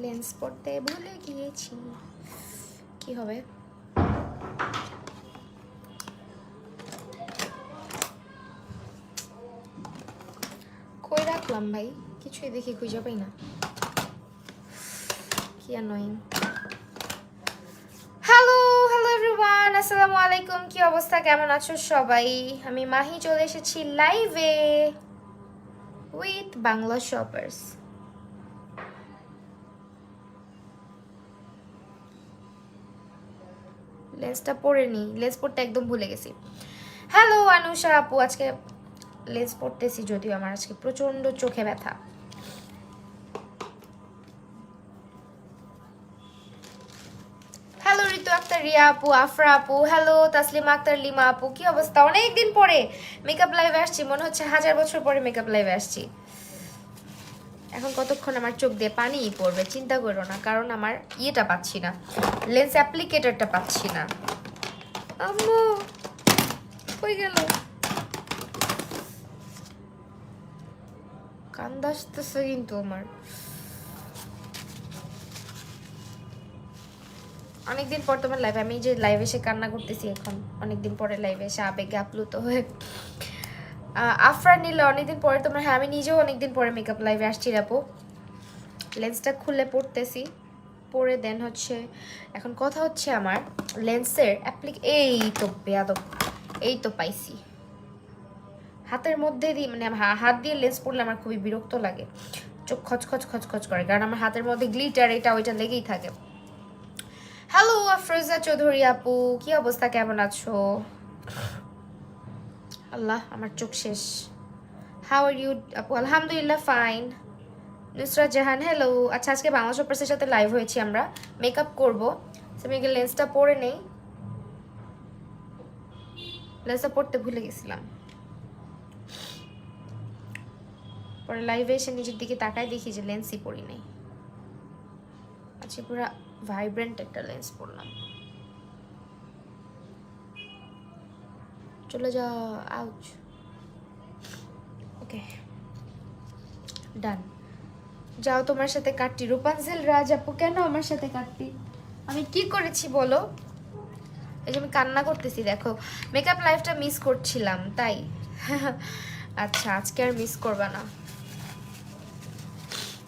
Lens পড়তে ভুলে গিয়েছি, কি হবে? কই রাখলাম ভাই, কিছুই দেখি খুঁজে পাই না, কি অ্যানোয়িং। হ্যালো হ্যালো এভরিওয়ান, আসসালামু আলাইকুম। কি অবস্থা, কেমন আছো সবাই? আমি মাহি চলে এসেছি লাইভে উইথ বাংলা শপার্স। লেন্সটা পরে নি, লেন্স পড়তে একদম ভুলে গেছি। হ্যালো আনুষা আপু, আজকে লেন্স পড়তেছি যদিও আমার আজকে প্রচন্ড চোখে ব্যথা। হ্যালো ঋতু আক্তার, রিয়া আপু, আফরা আপু, হ্যালো তাসলিমা আক্তার, লিমা আপু, কি অবস্থা? অনেকদিন পরে মেকআপ লাইভে আসছি, মনে হচ্ছে 1000 বছর পরে মেকআপ লাইভে আসছি। এখন কতক্ষণ আমার চোখ দিয়ে পানিই পড়বে চিন্তা করো না, কারণ আমার ইয়েটা পাচ্ছি না, লেন্স অ্যাপ্লিকেটরটা পাচ্ছি না। আম্মু কই গেল? কান্দা আসতেছে কিন্তু আমার। অনেকদিন পর তোমার লাইভে, আমি যে লাইভে এসে কান্না করতেছি এখন, অনেকদিন পরে লাইভে এসে আবেগে আপ্লুত হয়ে। আফরা নিলে অনেকদিন পরে তোমার, হ্যাঁ আমি নিজেও অনেকদিন পরে মেকআপ লাইভে আসছি আপু। লেন্সটা খুলে পড়তেছি, পরে দেন হচ্ছে এখন কথা হচ্ছে আমার লেন্সের এই তো বেয়াদব, এই তো পাইছি হাতের মধ্যে দিয়ে, মানে হাত দিয়ে লেন্স পড়লে আমার খুবই বিরক্ত লাগে, চোখ খচখচ খচখচ করে, কারণ আমার হাতের মধ্যে গ্লিটার এটা ওইটা লেগেই থাকে। হ্যালো আফরোজা চৌধুরী আপু, কি অবস্থা, কেমন আছো? আল্লাহ আমার চোখ শেষ। হাউ আর ইউ আপু? আলহামদুলিল্লাহ ফাইন। নুসরাত জাহান হ্যালো। আচ্ছা আজকে বাংলা শপার্সের সাথে লাইভ হয়েছি আমরা, মেকআপ করবো, আমি লেন্সটা পরে নেই, লেন্সটা পড়তে ভুলে গেছিলাম। পরে লাইভে এসে নিজের দিকে তাকায় দেখি যে লেন্সই পরি নেই। আচ্ছা পুরো ভাইব্রেন্ট একটা লেন্স পরলাম। চলে যা, আউচ। ওকে ডান, যাও তোমার সাথে কাটটি। রূপাঞ্জল রাজ আপু, কেন আমার সাথে কাটতি? আমি কি করেছি বলো? এই যে আমি কান্না করতেছি দেখো, মেকআপ লাইফটা মিস করছিলাম তাই। আচ্ছা আজকে আর মিস করবা না।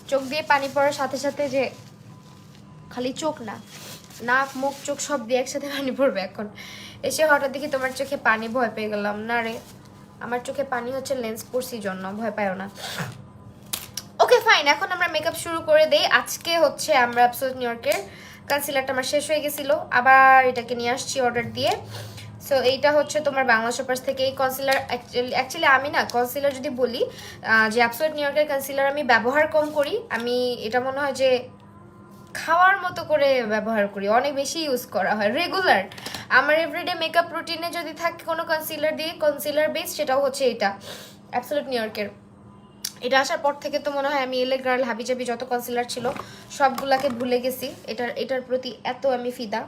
চোখ দিয়ে পানি পড়ার সাথে সাথে যে খালি চোখ না, নাক মুখ চোখ সব দিয়ে একসাথে পানি পড়বে এখন। এসে হঠাৎ দেখি তোমার চোখে পানি, ভয় পেয়ে গেলাম। না রে, আমার চোখে পানি হচ্ছে লেন্স পড়ছি জন্য, ভয় পাইও না। ওকে ফাইন, এখন আমরা মেকআপ শুরু করে দেই। আজকে হচ্ছে আমরা অ্যাবসোলিউট নিউ ইয়র্কের কনসিলারটা আমার শেষ হয়ে গেছিল, আবার এটাকে নিয়ে আসছি অর্ডার দিয়ে। সো এইটা হচ্ছে তোমার বাংলা শপার্স থেকে এই কনসিলার। অ্যাকচুয়ালি আমি না কনসিলার যদি বলি যে অ্যাবসোলিউট নিউ ইয়র্কের কনসিলার আমি ব্যবহার কম করি, আমি এটা মনে হয় যে খাওয়ার মতো করে ব্যবহার করি, অনেক বেশি ইউজ করা হয় রেগুলার। আমার এভরিডে মেকআপ রুটিনে যদি থাকে কোনো কনসিলার দিয়ে, কনসিলার বেস, সেটাও হচ্ছে এটা অ্যাবসোলিউট নিউ ইয়র্কের। এটা আসার পর থেকে তো মনে হয় আমি এলে গার্ল হাবিজাবি যত কনসিলার ছিল সবগুলাকে ভুলে গেছি, এটার প্রতি এত আমি ফিদা,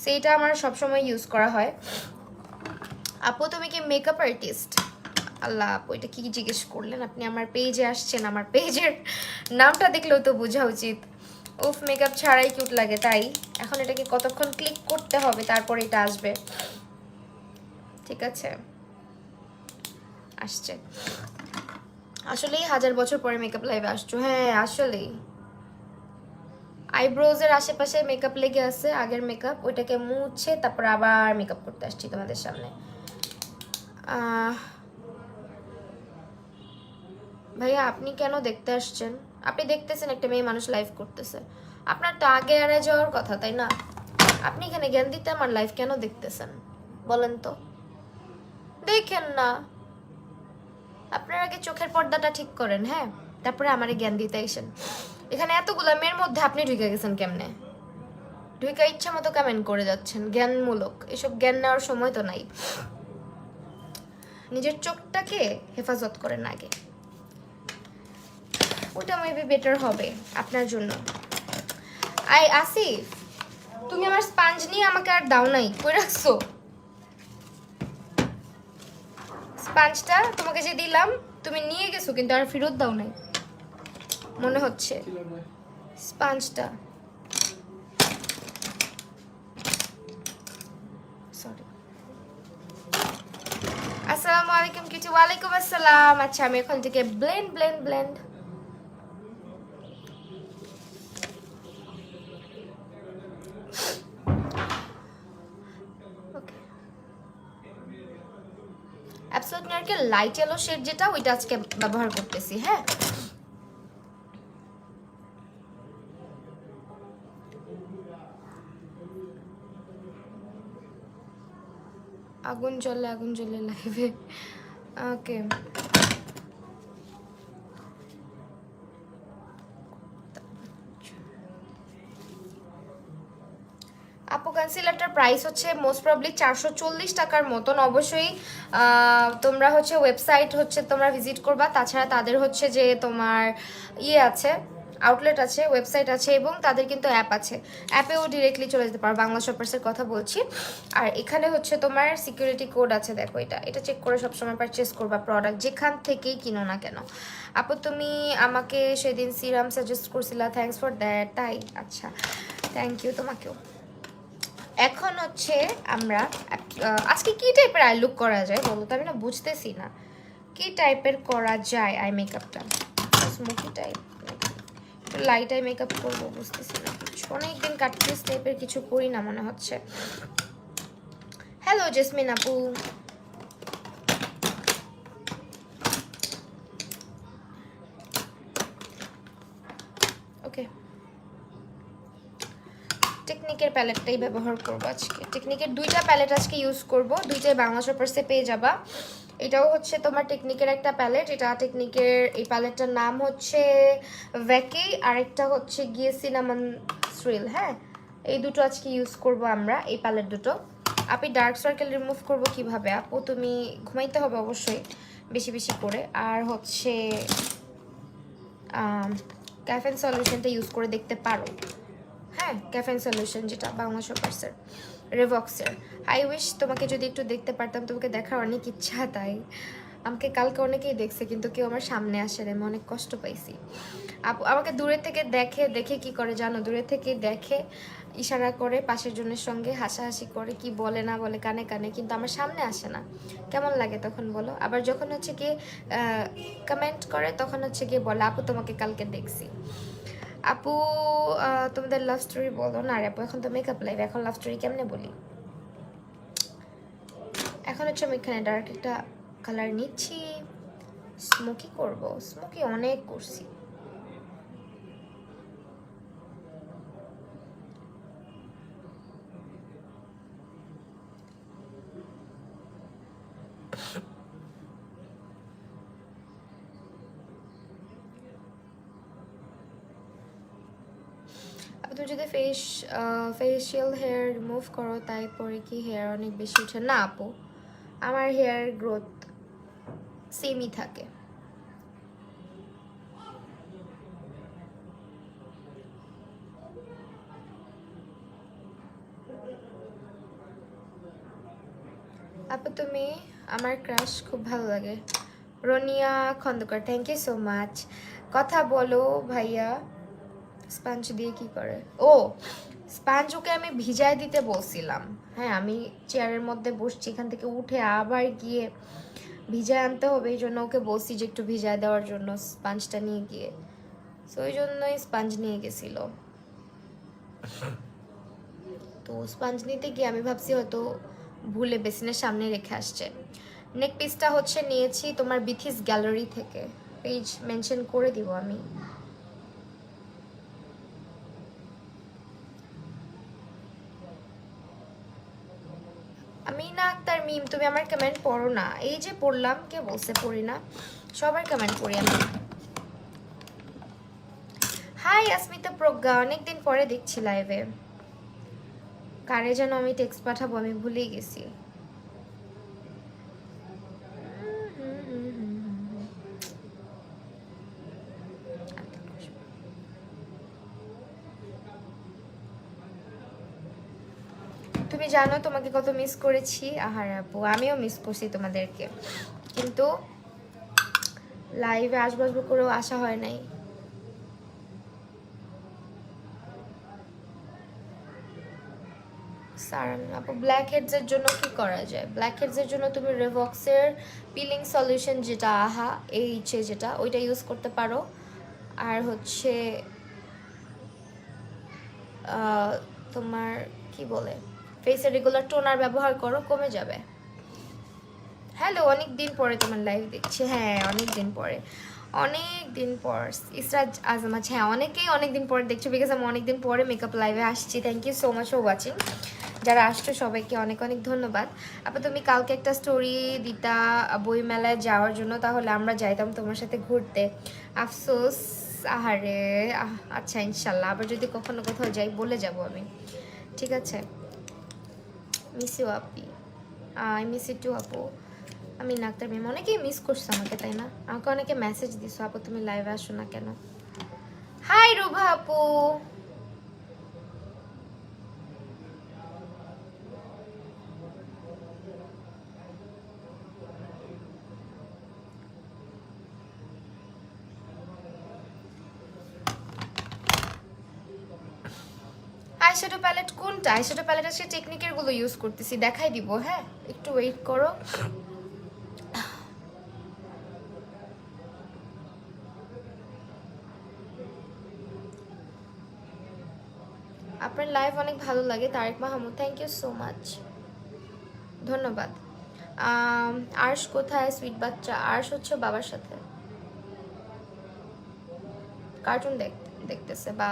সেইটা আমার সবসময় ইউজ করা হয়। আপু তুমি কি মেকআপ আর্টিস্ট? আল্লাহ আপু এটা কি জিজ্ঞেস করলেন আপনি? আমার পেজে আসছেন, আমার পেজের নামটা দেখলেও তো বোঝা উচিত। উফ মেকআপ ছাড়াই কিউট লাগে, তাই এখন এটাকে কতক্ষণ ক্লিক করতে হবে তারপরে এটা আসবে। ঠিক আছে আসছে। আসলেই 1000 বছর পরে মেকআপ লাইভে আসছো? হ্যাঁ আসলেই আইব্রোজের আশেপাশে মেকআপ লেগে আছে, আগের মেকআপ, ওইটাকে মুছে তারপর আবার মেকআপ করতে আসছি তোমাদের সামনে। ভাইয়া আপনি কেন দেখতে আসছেন? আপনি দেখতেছেন একটা মেয়ে মানুষ লাইভ করতেছে, আপনার তো আগে এড়ে যাওয়ার কথা তাই না? আপনি এখানে জ্ঞান দিতে আমার লাইভ কেন দেখতেছেন বলেন তো? দেখেন না, আপনার আগে চোখের পর্দাটা ঠিক করেন, হ্যাঁ, তারপরে আমারে জ্ঞান দিতে আসেন। এখানে এতগুলা মেয়ের মধ্যে আপনি ঢুকে গেছেন কেমনে? ঢুকে ইচ্ছা মতো কমেন্ট করে যাচ্ছেন জ্ঞানমূলক, এসব জ্ঞান নেওয়ার সময় তো নাই। নিজের চোখটাকে হেফাজত করেন আগে, ওটা মেবি বেটার হবে আপনার জন্য। আসিফ তুমি আমার স্পঞ্জ নিয়ে আমাকে আর দাও নাই, কই রাখছো স্পঞ্জটা? তোমাকে যে দিলাম তুমি নিয়ে গেছো কিন্তু আর ফেরত দাও নাই মনে হচ্ছে। স্পঞ্জটা সরি। আসসালামু আলাইকুম কিছু। ওয়ালাইকুম আসসালাম। আচ্ছা আমি এখন থেকে ব্লেন্ড ব্লেন্ড ব্লেন্ড। ওকে অ্যাবসলিউট নারকেল লাইট ইয়েলো শেড যেটা ওইটা আজকে ব্যবহার করতেছি। হ্যাঁ আগুন জ্বলে লাইভে। ওকে আপু কনসিলারটার প্রাইস হচ্ছে মোস্ট প্রবলি 440 টাকার মতন। অবশ্যই তোমরা হচ্ছে ওয়েবসাইট হচ্ছে তোমরা ভিজিট করবা, তাছাড়া তাদের হচ্ছে যে তোমার ইয়ে আছে, আউটলেট আছে, ওয়েবসাইট আছে এবং তাদের কিন্তু অ্যাপ আছে, অ্যাপেও ডিরেক্টলি চলে যেতে পারো। বাংলা শপার্সের কথা বলছি। আর এখানে হচ্ছে তোমার সিকিউরিটি কোড আছে, দেখো এটা চেক করে সবসময় পারচেস করবা প্রোডাক্ট যেখান থেকেই কিনো না কেন। আপু তুমি আমাকে সেদিন সিরাম সাজেস্ট করছিলা, থ্যাঙ্কস ফর দ্যাট। তাই আচ্ছা থ্যাংক ইউ তোমাকেও। এখন হচ্ছে আমরা আজকে কি টাইপের আই লুক করা যায় বলো তো, আমি না বুঝতেছি না কি টাইপের করা যায় আই মেকআপটা। Smoky type light eye makeup করবো, বুঝতেছি না কিছু। অনেকদিন কাটপিস টাইপের কিছু করি না মনে হচ্ছে। হ্যালো জেসমিন আপু। ওকে টেকনিকের প্যালেটটাই ব্যবহার করবো আজকে। টেকনিকের দুইটা প্যালেট আজকে ইউজ করব, দুইটাই বাংলা শপার্সে পেয়ে যাবা। এটাও হচ্ছে তোমার টেকনিকের একটা প্যালেট, এটা টেকনিকের এই প্যালেটটার নাম হচ্ছে ভ্যাকি, আরেকটা হচ্ছে গিয়ে সিনামন থ্রিল। হ্যাঁ এই দুটো আজকে ইউজ করব আমরা, এই প্যালেট দুটো। আপনি ডার্ক সার্কেল রিমুভ করবো কিভাবে আপু? তুমি ঘুমাইতে হবে অবশ্যই বেশি বেশি করে। আর হচ্ছে ক্যাফেন সলিউশনটা ইউজ করে দেখতে পারো। হ্যাঁ ক্যাফেন সলিউশন যেটা বাংলা শপার্সের রেভক্সের। আই উইশ তোমাকে যদি একটু দেখতে পারতাম, তোমাকে দেখার অনেক ইচ্ছা। তাই আমাকে কালকে অনেকেই দেখছে কিন্তু কেউ আমার সামনে আসে না, আমি অনেক কষ্ট পাইছি। আপু আমাকে দূরে থেকে দেখে দেখে কি করে জানো, দূরে থেকে দেখে ইশারা করে পাশের জনের সঙ্গে হাসাহাসি করে, কি বলে না বলে কানে কানে, কিন্তু আমার সামনে আসে না। কেমন লাগে তখন বলো? আবার যখন হচ্ছে কি কমেন্ট করে তখন হচ্ছে গিয়ে বলে আপু তোমাকে কালকে দেখছি। আপু তোমাদের লাভ স্টোরি বলো না। আর আপু এখন তো মেকআপ লাইভ, এখন লাভ স্টোরি কেমনে বলি? এখন হচ্ছে আমি এখানে ডার্ক একটা কালার নিচ্ছি, স্মোকি করব। স্মোকি অনেক করছি। তুমি যদি ফেশিয়াল হেয়ার রিমুভ করো তাই পরে কি হেয়ার অনেক বেশি উঠে? না আপু আমার হেয়ার গ্রোথ সেমই থাকে। আপু তুমি আমার ক্রাশ, খুব ভালো লাগে। Ronia Khandaker thank you so much. কথা বলো ভাইয়া স্পঞ্জ দিয়ে কি করে? ও স্পঞ্জ ওকে আমি ভিজায় দিতে বলছিলাম। হ্যাঁ আমি চেয়ারের মধ্যে বসছি, এখান থেকে উঠে আবার গিয়ে ভিজায় আনতে হবে, এই জন্য ওকে বলছি যে একটু ভিজায় দেওয়ার জন্য স্পঞ্জটা নিয়ে গিয়ে। সো ওই জন্যই স্পঞ্জ নিয়ে গেছিল। তো স্পঞ্জ নিতে গিয়ে আমি ভাবছি হয়তো ভুলে বেসিনের সামনে রেখে আসছে। নেক পিসটা হচ্ছে নিয়েছি তোমার বিথিস গ্যালারি থেকে, পেজ মেনশন করে দিব আমি। আমি না আক্তার মিম, তুমি আমার কমেন্ট পড়ো না। এই যে পড়লাম, কে বলছে পড়ি না? সবার কমেন্ট পড়ি আমি। হাই আসমিতা প্রজ্ঞা, অনেকদিন পরে দেখছি লাইভে। কারে যেন আমি টেক্সট পাঠাবো আমি ভুলেই গেছি। তুমি জানো তোমাকে কত মিস করেছি। আহার আপু আমিও মিস করছি তোমাদেরকে, কিন্তু লাইভে আসবো করেও আসা হয় নাই। সারান আপু ব্ল্যাক হেডসের জন্য কি করা যায়? ব্ল্যাক হেডসের জন্য তুমি রেভক্সের পিলিং সলিউশন যেটা আহা এইচে যেটা ওইটা ইউজ করতে পারো। আর হচ্ছে তোমার কি বলে ফেসে রেগুলার টোনার ব্যবহার করো, কমে যাবে। হ্যালো, অনেক দিন পরে তোমার লাইভ দেখছি। হ্যাঁ অনেক দিন পরে, অনেক দিন পর ইসরাজ আজম। আচ্ছা হ্যাঁ, অনেকেই অনেক দিন পরে দেখছো বিকজ আমি অনেক দিন পরে মেকআপ লাইভে আসছি। Thank you so much for watching. যারা আসছো সবাইকে অনেক অনেক ধন্যবাদ। আপু তুমি কালকে একটা স্টোরি দিতা বইমেলায় যাওয়ার জন্য, তাহলে আমরা যাইতাম তোমার সাথে ঘুরতে। আফসোস, আহারে। আচ্ছা ইনশাল্লাহ আবার যদি কখনো কোথাও যাই বলে যাব আমি, ঠিক আছে? Miss you Api, I miss you two আপু। আমি নাক্তার ম্যাম, অনেকেই মিস করছে আমাকে তাই না? আমাকে অনেকে মেসেজ দিছো আপু তুমি লাইভে আসো না কেন। হাই রুভা আপু। আইশ্যাডো প্যালেট কোনটা? আইশ্যাডো প্যালেট আজকে টেকনিকের গুলো ইউজ করতেছি, দেখাই দিব। হ্যাঁ একটু ওয়েট করো। আপনার লাইভ অনেক ভালো লাগে Tarek Mahmud, thank you so much, ধন্যবাদ। আর্শ কোথায়? সুইট বাচ্চা আর্শ হচ্ছে বাবার সাথে কার্টুন দেখতেছে বা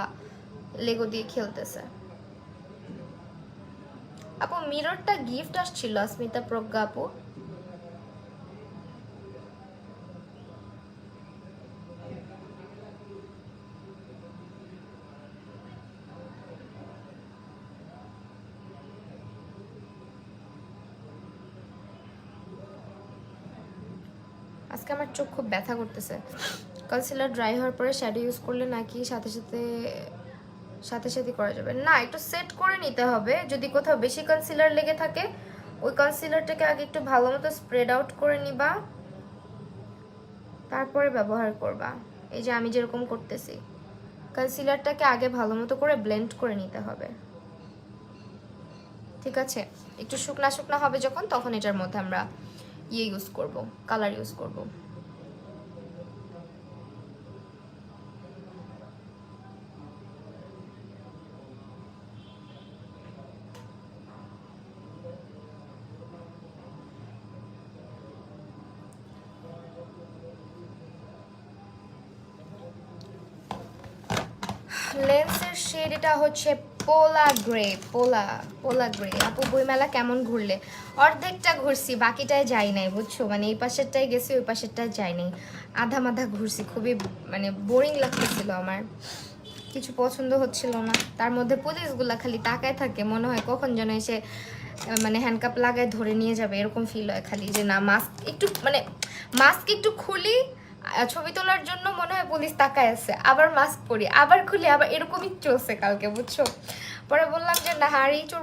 লেগো দিয়ে খেলতেছে। আপু মিররটা গিফট আসছিল अस्मिता প্রজ্ঞা আপু। আজকে আমার চোখ খুব ব্যথা করতেছে। কনসিলার ড্রাই হওয়ার পরে শ্যাডো ইউজ করলে নাকি সাথে সাথে করা যাবে না? একটু সেট করে নিতে হবে। যদি কোথাও বেশি কনসিলার লেগে থাকে ওই কনসিলারটাকে আগে একটু ভালো মতো স্প্রেড আউট করে নিবা, তারপরে ব্যবহার করবা। এই যে আমি যেরকম করতেছি, কনসিলারটাকে আগে ভালো মতো করে ব্লেন্ড করে নিতে হবে, ঠিক আছে? একটু শুকনা শুকনা হবে যখন, তখন এটার মধ্যে আমরা ইউজ করব, কালার ইউজ করব। লেন্সের শেড এটা হচ্ছে পোলা গ্রে, পোলা গ্রে। আপু বইমেলা কেমন ঘুরলে? অর্ধেকটা ঘুরছি, বাকিটায় যাই নাই বুঝছো। মানে এই পাশেরটাই গেছি, ওই পাশেরটায় যাই নাই, আধা মাধা ঘুরছি। খুবই মানে বোরিং লাগতেছিল আমার, কিছু পছন্দ হচ্ছিল না। তার মধ্যে পুলিশগুলা খালি তাকায় থাকে, মনে হয় কখন যেন এসে মানে হ্যান্ডকাপ লাগায় ধরে নিয়ে যাবে, এরকম ফিল হয় খালি। যে না মাস্ক একটু মানে মাস্ক একটু খুলি ছবি তোলার জন্য, মনে হয় পুলিশ তাকায় আছে, আবার মাস্ক পরি, আবার খুলি, আবার এরকমই চলছে কালকে বুঝছো। পরে বললাম যে না হারি চোর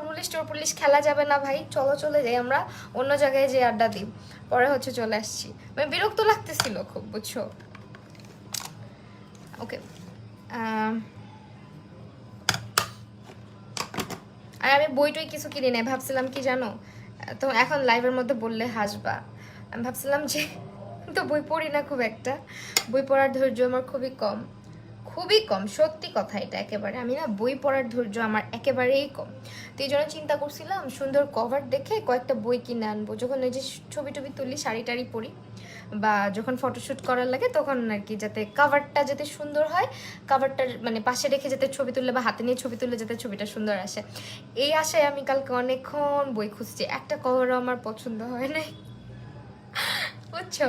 পুলিশ খেলা যাবে না ভাই, চলো চলে যাই আমরা অন্য জায়গায় যে আড্ডা দিই। পরে হচ্ছে চলে আসছি, মানে বিরক্ত লাগতেছিল খুব বুঝছো। ওকে আর আমি বইটই কিছু কিনি নাই, ভাবছিলাম কি জানো, তো এখন লাইভের মধ্যে বললে হাসবা। আমি ভাবছিলাম যে তো বই পড়ি না খুব একটা, বই পড়ার ধৈর্য আমার খুবই কম, খুবই কম, সত্যি কথা এটা একেবারে। আমি না বই পড়ার ধৈর্য আমার একেবারেই কম। তো এই জন্য চিন্তা করছিলাম সুন্দর কভার দেখে কয়েকটা বই কিনে আনবো, যখন ওই যে ছবি টবি তুলি, শাড়ি টাড়ি পরি, বা যখন ফটোশ্যুট করার লাগে তখন আর কি, যাতে কাভারটা যাতে সুন্দর হয়, কাভারটার মানে পাশে রেখে যাতে ছবি তুললে বা হাতে নিয়ে ছবি তুললে যাতে ছবিটা সুন্দর আসে, এই আশায় আমি কালকে অনেকক্ষণ বই খুঁজছি, একটা কভারও আমার পছন্দ হয় নাই বুঝছো।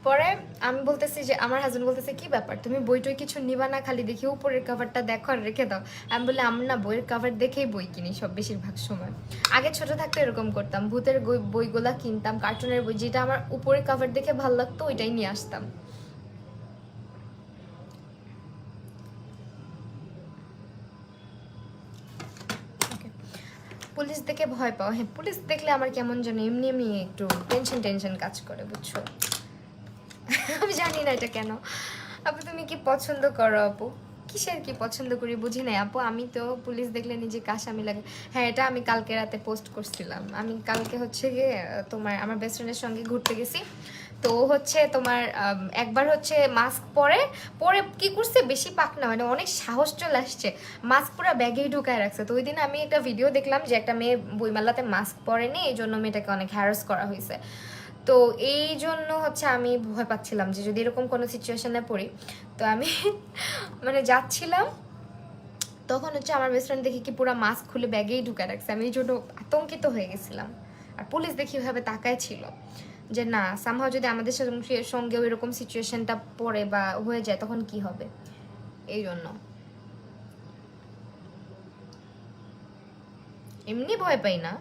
পরে আমি বলতেছি যে আমার হাজবেন্ড বলতেছে কি ব্যাপার তুমি বই টই কিছু নিবা না, খালি দেখি উপরের কাভারটা দেখো আর রেখে দাও। আমি বলি আমি না বইয়ের কাভার দেখেই বই কিনি সব বেশিরভাগ সময়। আগে ছোট থাকতে এরকম করতাম, ভূতের বইগুলা কিনতাম, কার্টুনের বই, যেটা আমার উপরের কাভার দেখে ভালো লাগতো ওইটাই নিয়ে আসতাম। পুলিশ দেখে ভয় পাও? হ্যাঁ পুলিশ দেখলে আমার কেমন যেন এমনি এমনি একটু টেনশন কাজ করে বুঝছো। আমি জানি না এটা কেন। আপু তুমি কি পছন্দ করো আপু? কিসের কি পছন্দ করি বুঝি নাই আপু, আমি তো পুলিশ দেখলে নিজেকে আসামি লাগে। হ্যাঁ, এটা আমি কালকে রাতে পোস্ট করছিলাম। আমি কালকে হচ্ছে গিয়ে তোমার আমার বেস্ট ফ্রেন্ডের সঙ্গে ঘুরতে গেছি। তো ও হচ্ছে তোমার একবার হচ্ছে মাস্ক পরে পরে কি করছে, বেশি পাক না মানে অনেক সাহস চলে আসছে, মাস্ক পুরো ব্যাগেই ঢুকায় রাখছে। তো ওই দিন আমি একটা ভিডিও দেখলাম যে একটা মেয়ে বইমেলাতে মাস্ক পরেনি, এই জন্য মেয়েটাকে অনেক হ্যারাস করা হয়েছে। তো এই জন্য হচ্ছে আমি ভয় পাচ্ছিলাম যে যদি এরকম কোনো সিচুয়েশনে পড়ি। তো আমি মানে যাচ্ছিলাম, তখন হচ্ছে আমার বেস্ট ফ্রেন্ড দেখি কি পুরো মাস্ক খুলে ব্যাগেই ঢুকে রাখছে। আমি এই জন্য আতঙ্কিত হয়ে গেছিলাম। আর পুলিশ দেখি ভাবে তাকায় ছিল যে না, সামহাও যদি আমাদের সঙ্গেও এরকম সিচুয়েশনটা পড়ে বা হয়ে যায় তখন কি হবে, এই জন্য। এমনি ভয় পাই না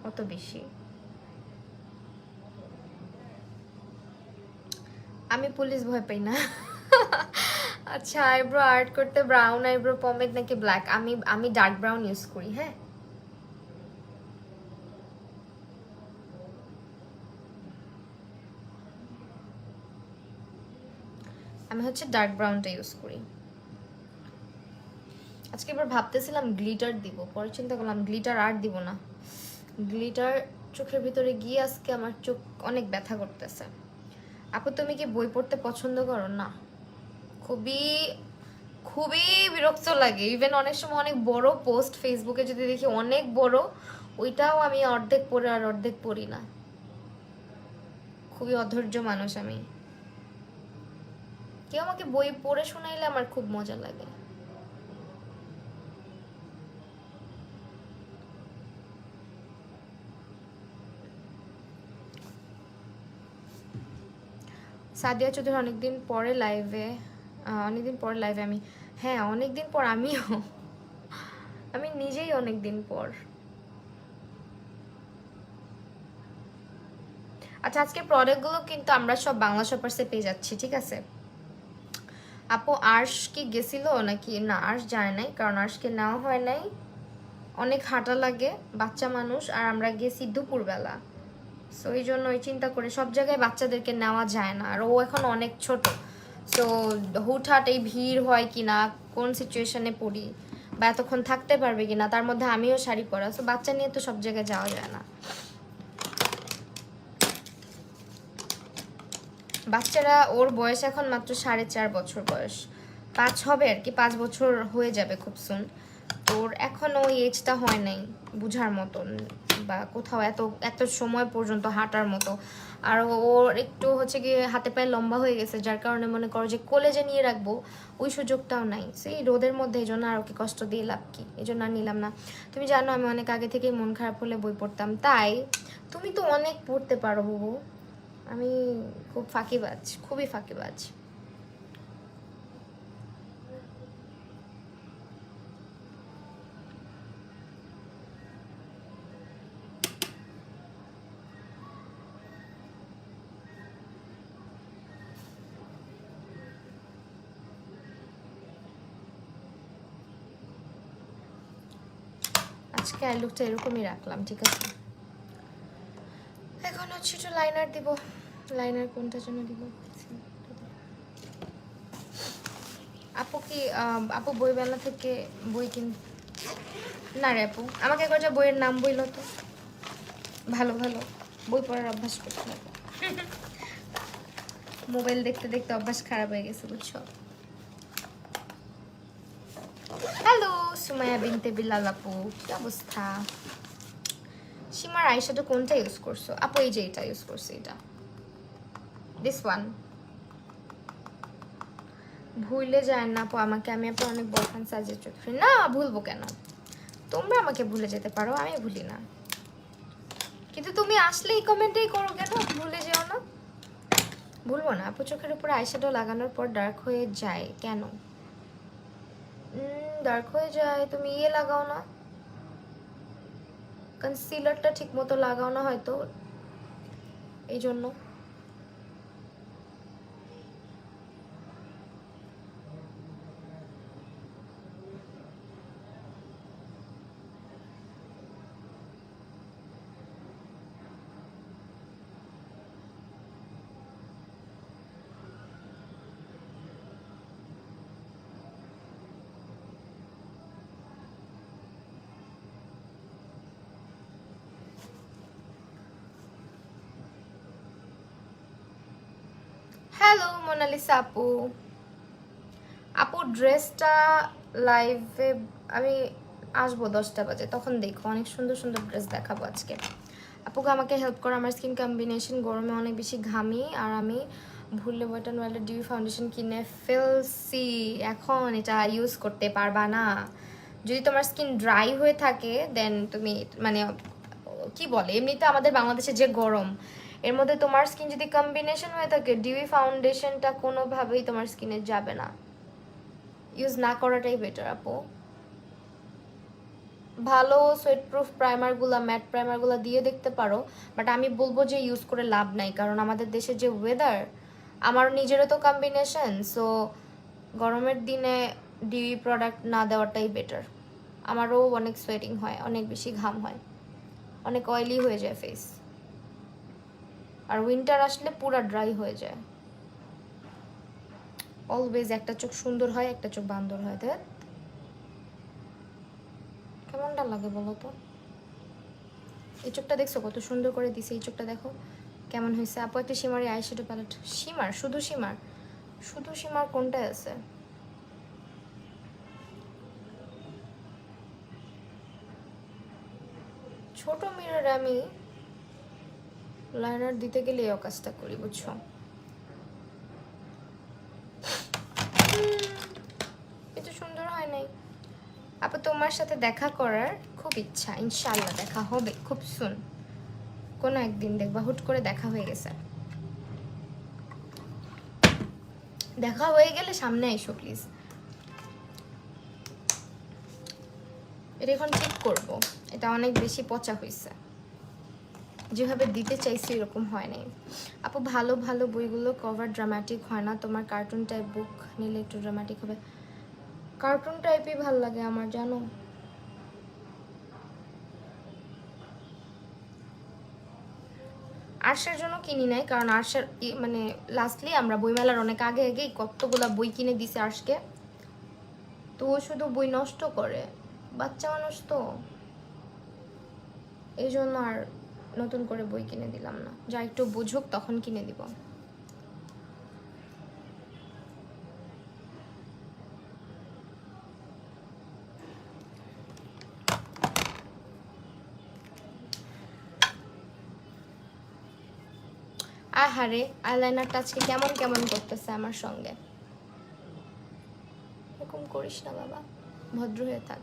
অত বেশি। আমি পুলিশ ভয় পাই না। আচ্ছা, আইব্রো আর্ট করতে ব্রাউন আইব্রো পমেড নাকি ব্ল্যাক? আমি আমি ডার্ক ব্রাউন ইউজ করি। হ্যাঁ, আমি হচ্ছে ডার্ক ব্রাউনটা ইউজ করি। আজকে এবার ভাবতেছিলাম গ্লিটার দিব, পরে চিন্তা করলাম গ্লিটার আর দিব না। গ্লিটার চোখের ভিতরে গিয়ে আজকে আমার চোখ অনেক ব্যথা করতেছে। আপু তুমি কি বই পড়তে পছন্দ করো? না, খুবই খুবই বিরক্ত লাগে। ইভেন অনেক সময় অনেক বড় পোস্ট ফেসবুকে যদি দেখি অনেক বড়, ওইটাও আমি অর্ধেক পড়ে আর অর্ধেক পড়ি না। খুবই অধৈর্য মানুষ আমি। কেউ আমাকে বই পড়ে শোনাইলে আমার খুব মজা লাগে। সাদিয়া চৌধুরী অনেকদিন পরে লাইভে, আমি, হ্যাঁ অনেকদিন পর আমিও, আমি নিজেই অনেকদিন পর। আচ্ছা, আজকে প্রোডাক্টগুলো কিন্তু আমরা সব বাংলা শপার্সে পেয়ে যাচ্ছি, ঠিক আছে? আপু আর্শ কি গেছিল নাকি? না, আর্শ যায় নাই, কারণ আর্শকে নেওয়া হয় নাই। অনেক হাঁটা লাগে, বাচ্চা মানুষ, আর আমরা গেছি দুপুরবেলা। সো এই জন্য ওই চিন্তা করে সব জায়গায় বাচ্চাদেরকে নেওয়া যায় না, আর ও এখন অনেক ছোট। সো হুটহাট এই ভিড় হয় কি না, কোন সিচুয়েশনে পড়ি বা এতক্ষণ থাকতে পারবে কিনা, তার মধ্যে আমিও শাড়ি পরা, সো বাচ্চা নিয়ে তো সব জায়গায় যাওয়া যায় না। বাচ্চারা, ওর বয়স এখন মাত্র 4.5 বছর বয়স, 5 হবে আর কি, 5 বছর হয়ে যাবে খুব সুন। তোর এখন ওই এজটা হয় নাই বুঝার মতন, বা কোথাও এত এত সময় পর্যন্ত হাঁটার মতো। আর ওর একটু হচ্ছে গিয়ে হাতে পায়ে লম্বা হয়ে গেছে, যার কারণে মনে করো যে কলেজে নিয়ে রাখবো ওই সুযোগটাও নাই। সেই রোদের মধ্যে এই জন্য আর ওকে কষ্ট দিয়ে লাভ কি, এই জন্য আর নিলাম না। তুমি জানো আমি অনেক আগে থেকেই মন খারাপ হলে বই পড়তাম, তাই তুমি তো অনেক পড়তে পারো বুবু। আমি খুব ফাঁকিবাজ, খুবই ফাঁকিবাজ। আজকে আই লুকটা এরকমই রাখলাম, ঠিক আছে? এখন হচ্ছে একটু লাইনার দিব। লাইনার কোনটা জন্য দিব? আপু কি আপু বইমেলা থেকে বই কিন? না রে আপু, আমাকে একবার যা বইয়ের নাম বইল তো। ভালো ভালো বই পড়ার অভ্যাস করতে হবে। মোবাইল দেখতে দেখতে অভ্যাস খারাপ হয়ে গেছে বুঝছো। হ্যালো সুমাইয়া বিনতে বিলাল আপু, কি অবস্থা? সীমার আইশ্যাডো কোনটা ইউজ করছো? আপু এই যে এটা ইউজ করছি, এটা, দিস ওয়ান। ভুলে যায় না আপু আমাকে, আমি আপু অনেক বয়ফ্রেন্ড সাজিয়ে চৌধুরী। না, ভুলবো কেন? তোমরা আমাকে ভুলে যেতে পারো, আমি ভুলি না। কিন্তু তুমি আসলেই কমেন্টেই করো কেন ভুলে যেও না। ভুলবো না আপু, চোখের উপর আইশ্যাডো লাগানোর পর ডার্ক হয়ে যায় কেন? ডার্ক হয়ে যায়, তুমি ইয়ে লাগাও না, কনসিলারটা ঠিক মতো লাগাও না হয়তো, এই জন্য। হ্যালো মোনালিসা আপু। আপু ড্রেসটা লাইভে আমি আসবো 10টা বাজে, তখন দেখো অনেক সুন্দর সুন্দর ড্রেস দেখাবো আজকে। আপুকে আমাকে হেল্প করো, আমার স্কিন কম্বিনেশন গরমে অনেক বেশি ঘামি, আর আমি ভুললে ওয়েট অ্যান্ড ওয়াইল্ডের ডিউ ফাউন্ডেশন কিনে ফেলছি, এখন এটা ইউজ করতে পারবা না। যদি তোমার স্কিন ড্রাই হয়ে থাকে দেন তুমি মানে কি বলে, এমনিতে আমাদের বাংলাদেশে যে গরম, এর মধ্যে তোমার স্কিন যদি কম্বিনেশন হয়ে থাকে ডিউই ফাউন্ডেশনটা কোনোভাবেই তোমার স্কিনে যাবে না, ইউজ না করাটাই বেটার আপু। ভালো সোয়েট প্রুফ প্রাইমারগুলো, ম্যাট প্রাইমারগুলো দিয়ে দেখতে পারো, বাট আমি বলবো যে ইউজ করে লাভ নাই, কারণ আমাদের দেশে যে ওয়েদার, আমার নিজেরও তো কম্বিনেশন, সো গরমের দিনে ডিউই প্রোডাক্ট না দেওয়াটাই বেটার। আমারও অনেক সোয়েটিং হয়, অনেক বেশি ঘাম হয়, অনেক অয়েলি হয়ে যায় ফেস, আর উইন্টার আসলে পুরো ড্রাই হয়ে যায়। অলওয়েজ একটা চোখ সুন্দর হয়, একটা চোখ বান্দর হয়, তাই কেমনটা লাগে বলো তো? এই চোখটা দেখছো কত সুন্দর করে দিছে, এই চোখটা দেখো কেমন হয়েছে। আপু একটা শিমারি আইশ্যাডো প্যালেট, শিমার শুধু শিমার, শুধু শিমার কোনটায় আছে? ছোট মিররে আমি লাইনার দিতে গেলে এই কাজটা করি, বুঝছো? এত সুন্দর হয় নাই। আপু তোমার সাথে দেখা করার খুব ইচ্ছা, ইনশাআল্লাহ দেখা হবে খুব সুন, কোনো একদিন দেখবা হুট করে দেখা হয়ে গেছে। দেখা হয়ে গেলে সামনে এসো প্লিজ। এটা এখন ঠিক করবো, এটা অনেক বেশি পচা হয়েছে, যেভাবে দিতে চাইছি এরকম হয় নাই। আপু ভালো ভালো বইগুলো কভার ড্রামাটিক হয় না, তোমার কার্টুন টাইপ বুক নিলে একটু ড্রামাটিক হবে। কার্টুন টাইপই ভাল লাগে আমার, জানো। আর্টসের জন্য কিনি নাই, কারণ আর্টসের মানে লাস্টলি আমরা বইমেলার অনেক আগে আগেই কতগুলা বই কিনে দিছে আর্টসকে, তো ও শুধু বই নষ্ট করে, বাচ্চা মানুষ তো, এই জন্য আর নতুন করে বই কিনে দিলাম না, যা একটু বুঝুক তখন কিনে দিব। আহারে আইলাইনারটা আজকে কেমন কেমন করতেছে আমার সঙ্গে, এরকম করিস না বাবা, ভদ্র হয়ে থাক।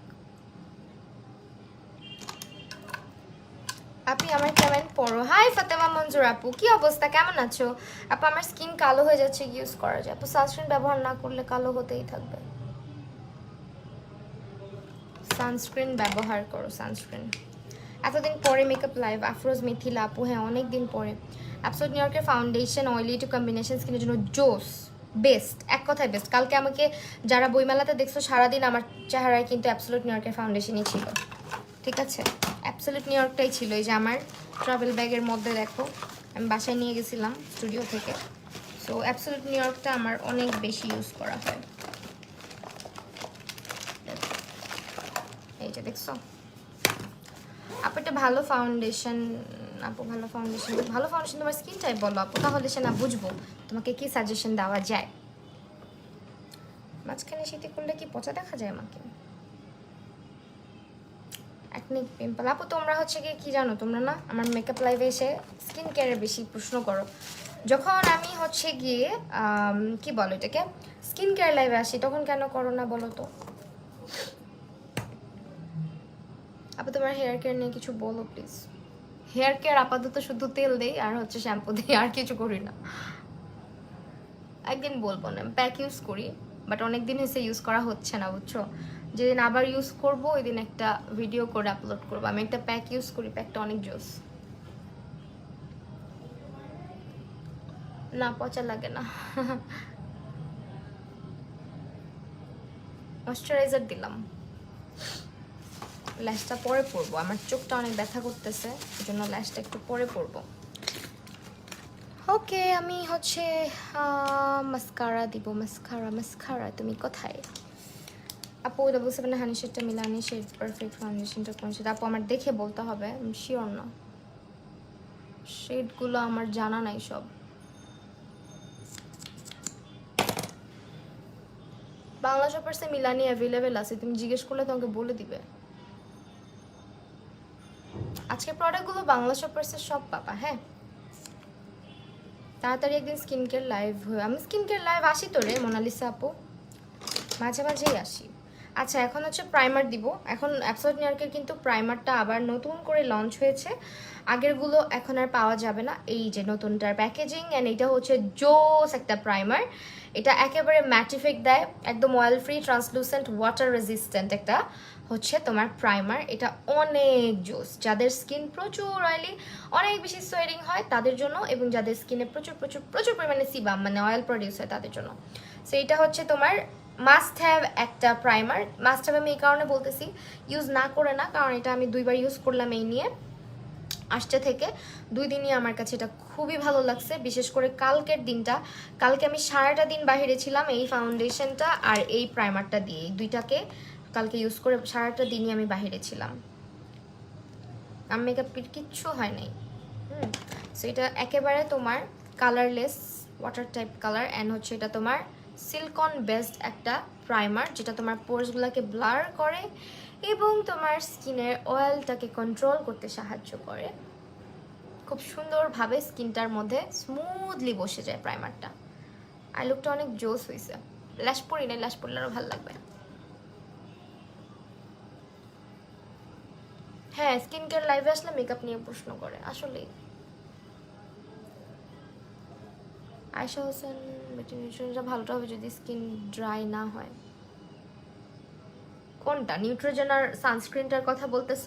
আপনি আমার কমেন্ট পড়ো। হাই ফাতেমা মঞ্জুর আপু, কি অবস্থা, কেমন আছো আপু? আমার স্কিন কালো হয়ে যাচ্ছে, ইউজ করা যায় আপু? সানস্ক্রিন ব্যবহার না করলে কালো হতেই থাকবে, সানস্ক্রিন ব্যবহার করো, সানস্ক্রিন। এতদিন পরে মেকআপ লাইভ, আফরোজ মিথিলা আপু, হ্যাঁ অনেক দিন পরে। অ্যাবসোলুট নিউ ইয়র্কের ফাউন্ডেশন অয়েলি টু কম্বিনেশন স্কিনের জন্য জোস, বেস্ট, এক কথায় বেস্ট। কালকে আমাকে যারা বইমেলাতে দেখছো সারাদিন আমার চেহারায় কিন্তু অ্যাবসোলুট নিউ ইয়র্কের ফাউন্ডেশনই ছিল, ঠিক আছে? অ্যাবসোলুট নিউ ইয়র্কটাই ছিল। এই যে আমার ট্রাভেল ব্যাগের মধ্যে দেখো, আমি বাসায় নিয়ে গেছিলাম স্টুডিও থেকে, সো অ্যাবসোলুট নিউ ইয়র্কটা আমার অনেক বেশি ইউজ করা হয়। এই যে দেখছো আপু, একটা ভালো ফাউন্ডেশন, আপু ভালো ফাউন্ডেশন, ভালো ফাউন্ডেশন তোমার স্কিন টাইপ বলো আপু, তাহলে সে না বুঝবো তোমাকে কি সাজেশন দেওয়া যায়। মাঝখানে শীতে করলে কি পচা দেখা যায় আমাকে? একনি পিম্পল আপু, তোমরা হচ্ছে কি জানো, তোমরা না আমার মেকআপ লাইভে এসে স্কিন কেয়ারের বেশি প্রশ্ন করো। যখন আমি হচ্ছে গিয়ে কি বলো এটাকে, স্কিন কেয়ার লাইভে আসি, তখন কেন করো না বলো তো? আপু তোমার হেয়ার কেয়ার নিয়ে কিছু বলো প্লিজ। হেয়ার কেয়ার আপাতত শুধু তেল দেই আর হচ্ছে শ্যাম্পু দিই, আর কিছু করি না। একদিন বলবো না, প্যাক ইউজ করি, বাট অনেকদিন হয়েছে ইউজ করা হচ্ছে না, বুঝছো? যেদিন আবার ইউজ করবো ওই দিন একটা ভিডিও করে আপলোড করবো। আমি একটা প্যাক ইউজ করি, প্যাকটা অনেক জোস, না পচা লাগে না। ময়শ্চারাইজার দিলাম, ল্যাশটা পরে পরবো, আমার চোখটা অনেক ব্যথা করতেছে, এই জন্য ল্যাশটা একটু পরে পরবো। ওকে, আমি হচ্ছে মাস্কারা দিব, মাস্কারা মাস্কারা তুমি কোথায় আপু? 77 হানি শেডটা মিলানি শেড পারফেক্ট ফাউন্ডেশনটা কোন শেড আপু? আমার দেখে বলতে হবে, আমি শিওর না, শেডগুলো আমার জানা নাই সব। বাংলা শপার্সে মিলানি অ্যাভেলেবেল আছে, তুমি জিজ্ঞেস করলে তোমাকে বলে দিবে। আজকে প্রোডাক্টগুলো বাংলা শপার্সে সব পাবা। হ্যাঁ, তাড়াতাড়ি একদিন স্কিন কেয়ার লাইভ হয়ে, আমি স্কিন কেয়ার লাইভ আসি তো রে মোনালিসা আপু, মাঝে মাঝেই আসি। আচ্ছা, এখন হচ্ছে প্রাইমার দিব। এখন অ্যাবসলিউট নিউইয়র্কের কিন্তু প্রাইমারটা আবার নতুন করে লঞ্চ হয়েছে, আগেরগুলো এখন আর পাওয়া যাবে না। এই যে নতুনটার প্যাকেজিং, অ্যান্ড এটা হচ্ছে জোস একটা প্রাইমার। এটা একেবারে ম্যাট ইফেক্ট দেয়, একদম oil free, translucent, water resistant একটা হচ্ছে তোমার প্রাইমার। এটা অনেক জোস, যাদের স্কিন প্রচুর অয়েলি, অনেক বেশি সোয়েরিং হয় তাদের জন্য, এবং যাদের স্কিনে প্রচুর প্রচুর প্রচুর পরিমাণে সিবাম মানে অয়েল প্রডিউস হয় তাদের জন্য। সো এটা হচ্ছে তোমার মাস্ট হ্যাভ একটা প্রাইমার। মাস্ট হ্যাভ আমি এই কারণে বলতেছি, ইউজ না করে না, কারণ এটা আমি 2বার ইউজ করলাম এই নিয়ে, আসছে থেকে 2 দিনই আমার কাছে এটা খুবই ভালো লাগছে। বিশেষ করে কালকের দিনটা, কালকে আমি সারাটা দিন বাইরে ছিলাম এই ফাউন্ডেশনটা আর এই প্রাইমারটা দিয়ে, এই দুইটাকে কালকে ইউজ করে সারাটা দিনই আমি বাইরে ছিলাম, আমার মেকআপের কিচ্ছু হয় নাই। সো এটা একেবারে তোমার colourless water type colour, and হচ্ছে এটা তোমার সিলিকন বেসড একটা প্রাইমার, যেটা তোমার পোর্সগুলোকে ব্লার করে এবং তোমার স্কিনের অয়েলটাকে কন্ট্রোল করতে সাহায্য করে। খুব সুন্দরভাবে স্কিনটার মধ্যে স্মুথলি বসে যায় প্রাইমারটা। আই লুকটা অনেক জোস হয়েছে। ল্যাশ পরি না, ল্যাশ পরলে আরও ভালো লাগবে। হ্যাঁ, স্কিন কেয়ার লাইভে আসলে মেকআপ নিয়ে প্রশ্ন করে আসলেই। আয়শা হোসেন, নিউট্রিশনটা ভালোটা হবে যদি স্কিন ড্রাই না হয়। কোনটা, নিউট্রিজেনার সানস্ক্রিনটার কথা বলতেছ?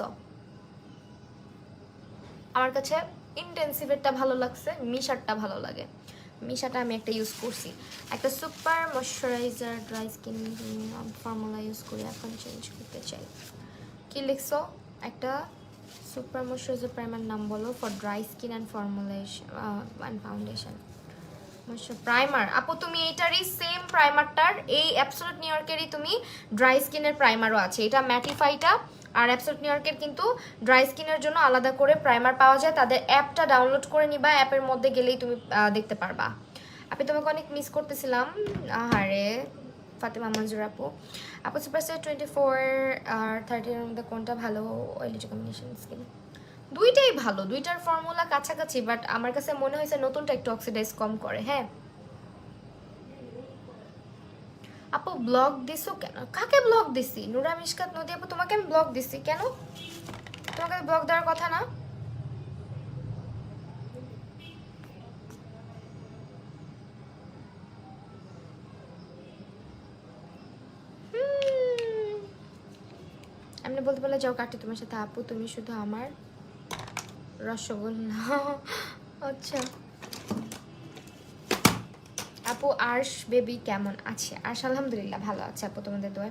আমার কাছে ইন্টেন্সিভেরটা ভালো লাগছে, মিশারটা ভালো লাগে। মিশাটা আমি একটা ইউজ করছি, একটা super moisturiser dry skin formula use করে এখন চেঞ্জ করতে চাই। কি লিখছো? একটা সুপার ময়শ্চারাইজার প্রাইমার নাম বলো for dry skin and formulation and foundation. Primer আপু, তুমি এইটারই সেম প্রাইমারটার এই অ্যাবসলিউট নিউইয়র্কেরই তুমি ড্রাই স্কিনের প্রাইমারও আছে, এটা ম্যাটিফাইটা। আর অ্যাবসলিউট নিউইয়র্কের কিন্তু ড্রাই স্কিনের জন্য আলাদা করে প্রাইমার পাওয়া যায়, তাদের অ্যাপটা ডাউনলোড করে নিবা, অ্যাপের মধ্যে গেলেই তুমি দেখতে পারবা। আপনি তোমাকে অনেক মিস করতেছিলাম। আহারে ফাতেমা মঞ্জুর আপু, আপু সুপারস্টার 24 আর 30 এর মধ্যে কোনটা ভালো অয়েলি কম্বিনেশন স্কিন? দুইটাই ভালো, দুইটার ফর্মুলা কাছাকাছি, বাট আমার কাছে মনে হয়েছে নতুনটা একটু অক্সিডাইজ কম করে। হ্যাঁ আপু, ব্লগ দিছো কেন? কাকে ব্লগ দিছি? নুরা মিশকাত নদী আপু, তোমাকে আমি ব্লগ দিছি কেন? তোমাকে ব্লগ দেওয়ার কথা না। এমনি বলতে পারলে যাও কাটি তোমার সাথে। আপু তুমি শুধু আমার রসগোল্লা। আচ্ছা আপু, আর্শ বেবি কেমন আছে? আর্শ আলহামদুলিল্লাহ ভালো আছে আপু, তোমাদের দোয়া।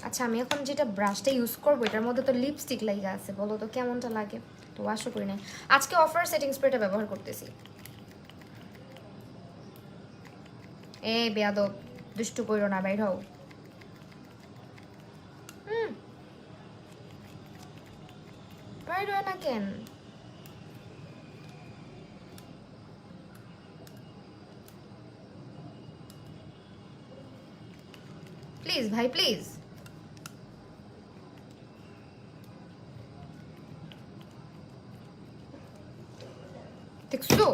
আচ্ছা, আমি এখন যেটা ব্রাশটা ইউজ করবো এটার মধ্যে তো লিপস্টিক লাগা আছে, বলো তো কেমনটা লাগে? তো ওয়াশও করি নাই আজকে, অফার সেটিং স্প্রেটা ব্যবহার করতেছি। এ বেয়াদব, দুষ্টু কইরো না, বাইর হও। বাইর হয় না কেন? প্লিজ ভাই প্লিজ। দেখছো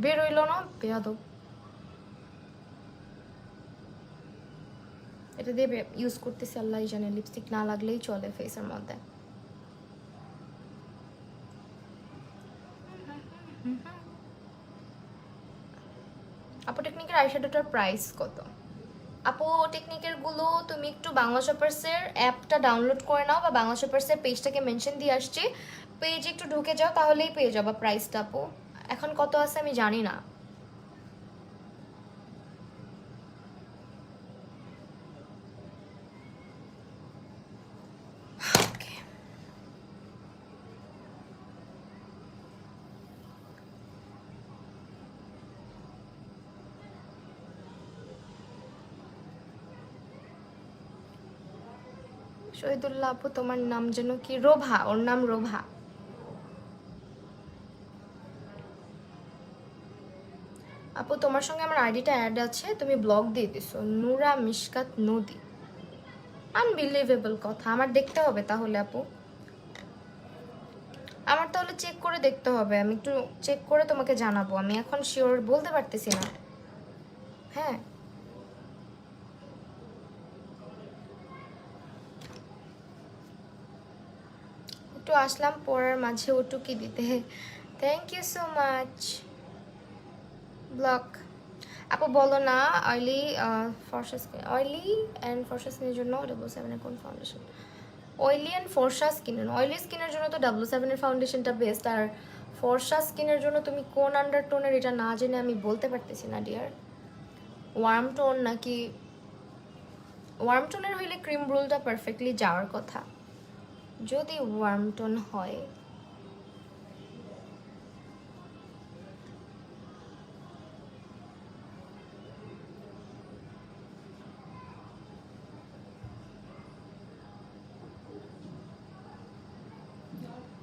বের হইল না, বেয়াদব। এটা দিয়ে ইউজ করতেছি, আল্লাহ জানে, লিপস্টিক না লাগলেই চলে ফেসের মধ্যে। আপু টেকনিকের আইশ্যাডোটার প্রাইস কত? আপু টেকনিকের গুলো তুমি একটু বাংলা শপার্সের অ্যাপটা ডাউনলোড করে নাও, বা বাংলা শপার্সের পেজটাকে মেনশন দিয়ে আসছি, পেজে একটু ঢুকে যাও, তাহলেই পেয়ে যাবো প্রাইসটা। আপু এখন কত আছে আমি জানি না। শহীদুল্লাহ আপু, তোমার নাম যেন কি? রোভা, ওর নাম রোভা। আপু তোমার সঙ্গে আমার আইডিটা অ্যাড আছে, তুমি ব্লগ দিয়ে দিছো, নূরা মিশকাত নদী। আনবিলিভেবল কথা, আমার দেখতে হবে তাহলে আপু, আমার তাহলে চেক করে দেখতে হবে, আমি একটু চেক করে তোমাকে জানাবো, আমি এখন শিওর বলতে পারতেছি না। হ্যাঁ একটু আসলাম পড়ার মাঝে ওটুকি দিতে, থ্যাংক ইউ সো মাচ। ব্লক আপু বলো না, অয়েলি ফর্সা স্কিন, অয়েলি অ্যান্ড ফর্সা স্কিনের জন্য W7 কোন ফাউন্ডেশন? অয়েলি অ্যান্ড ফর্সা স্কিনের, অয়েলি স্কিনের জন্য তো W7 ফাউন্ডেশনটা বেস্ট, আর ফর্সা স্কিনের জন্য তুমি কোন আন্ডারটোনের এটা না জেনে আমি বলতে পারতেছি না ডিয়ার। ওয়ার্ম টোন নাকি, ওয়ার্ম টোনের হইলে ক্রিম ব্রুলটা পারফেক্টলি যাওয়ার কথা, যদি ওয়ার্ম টোন হয়।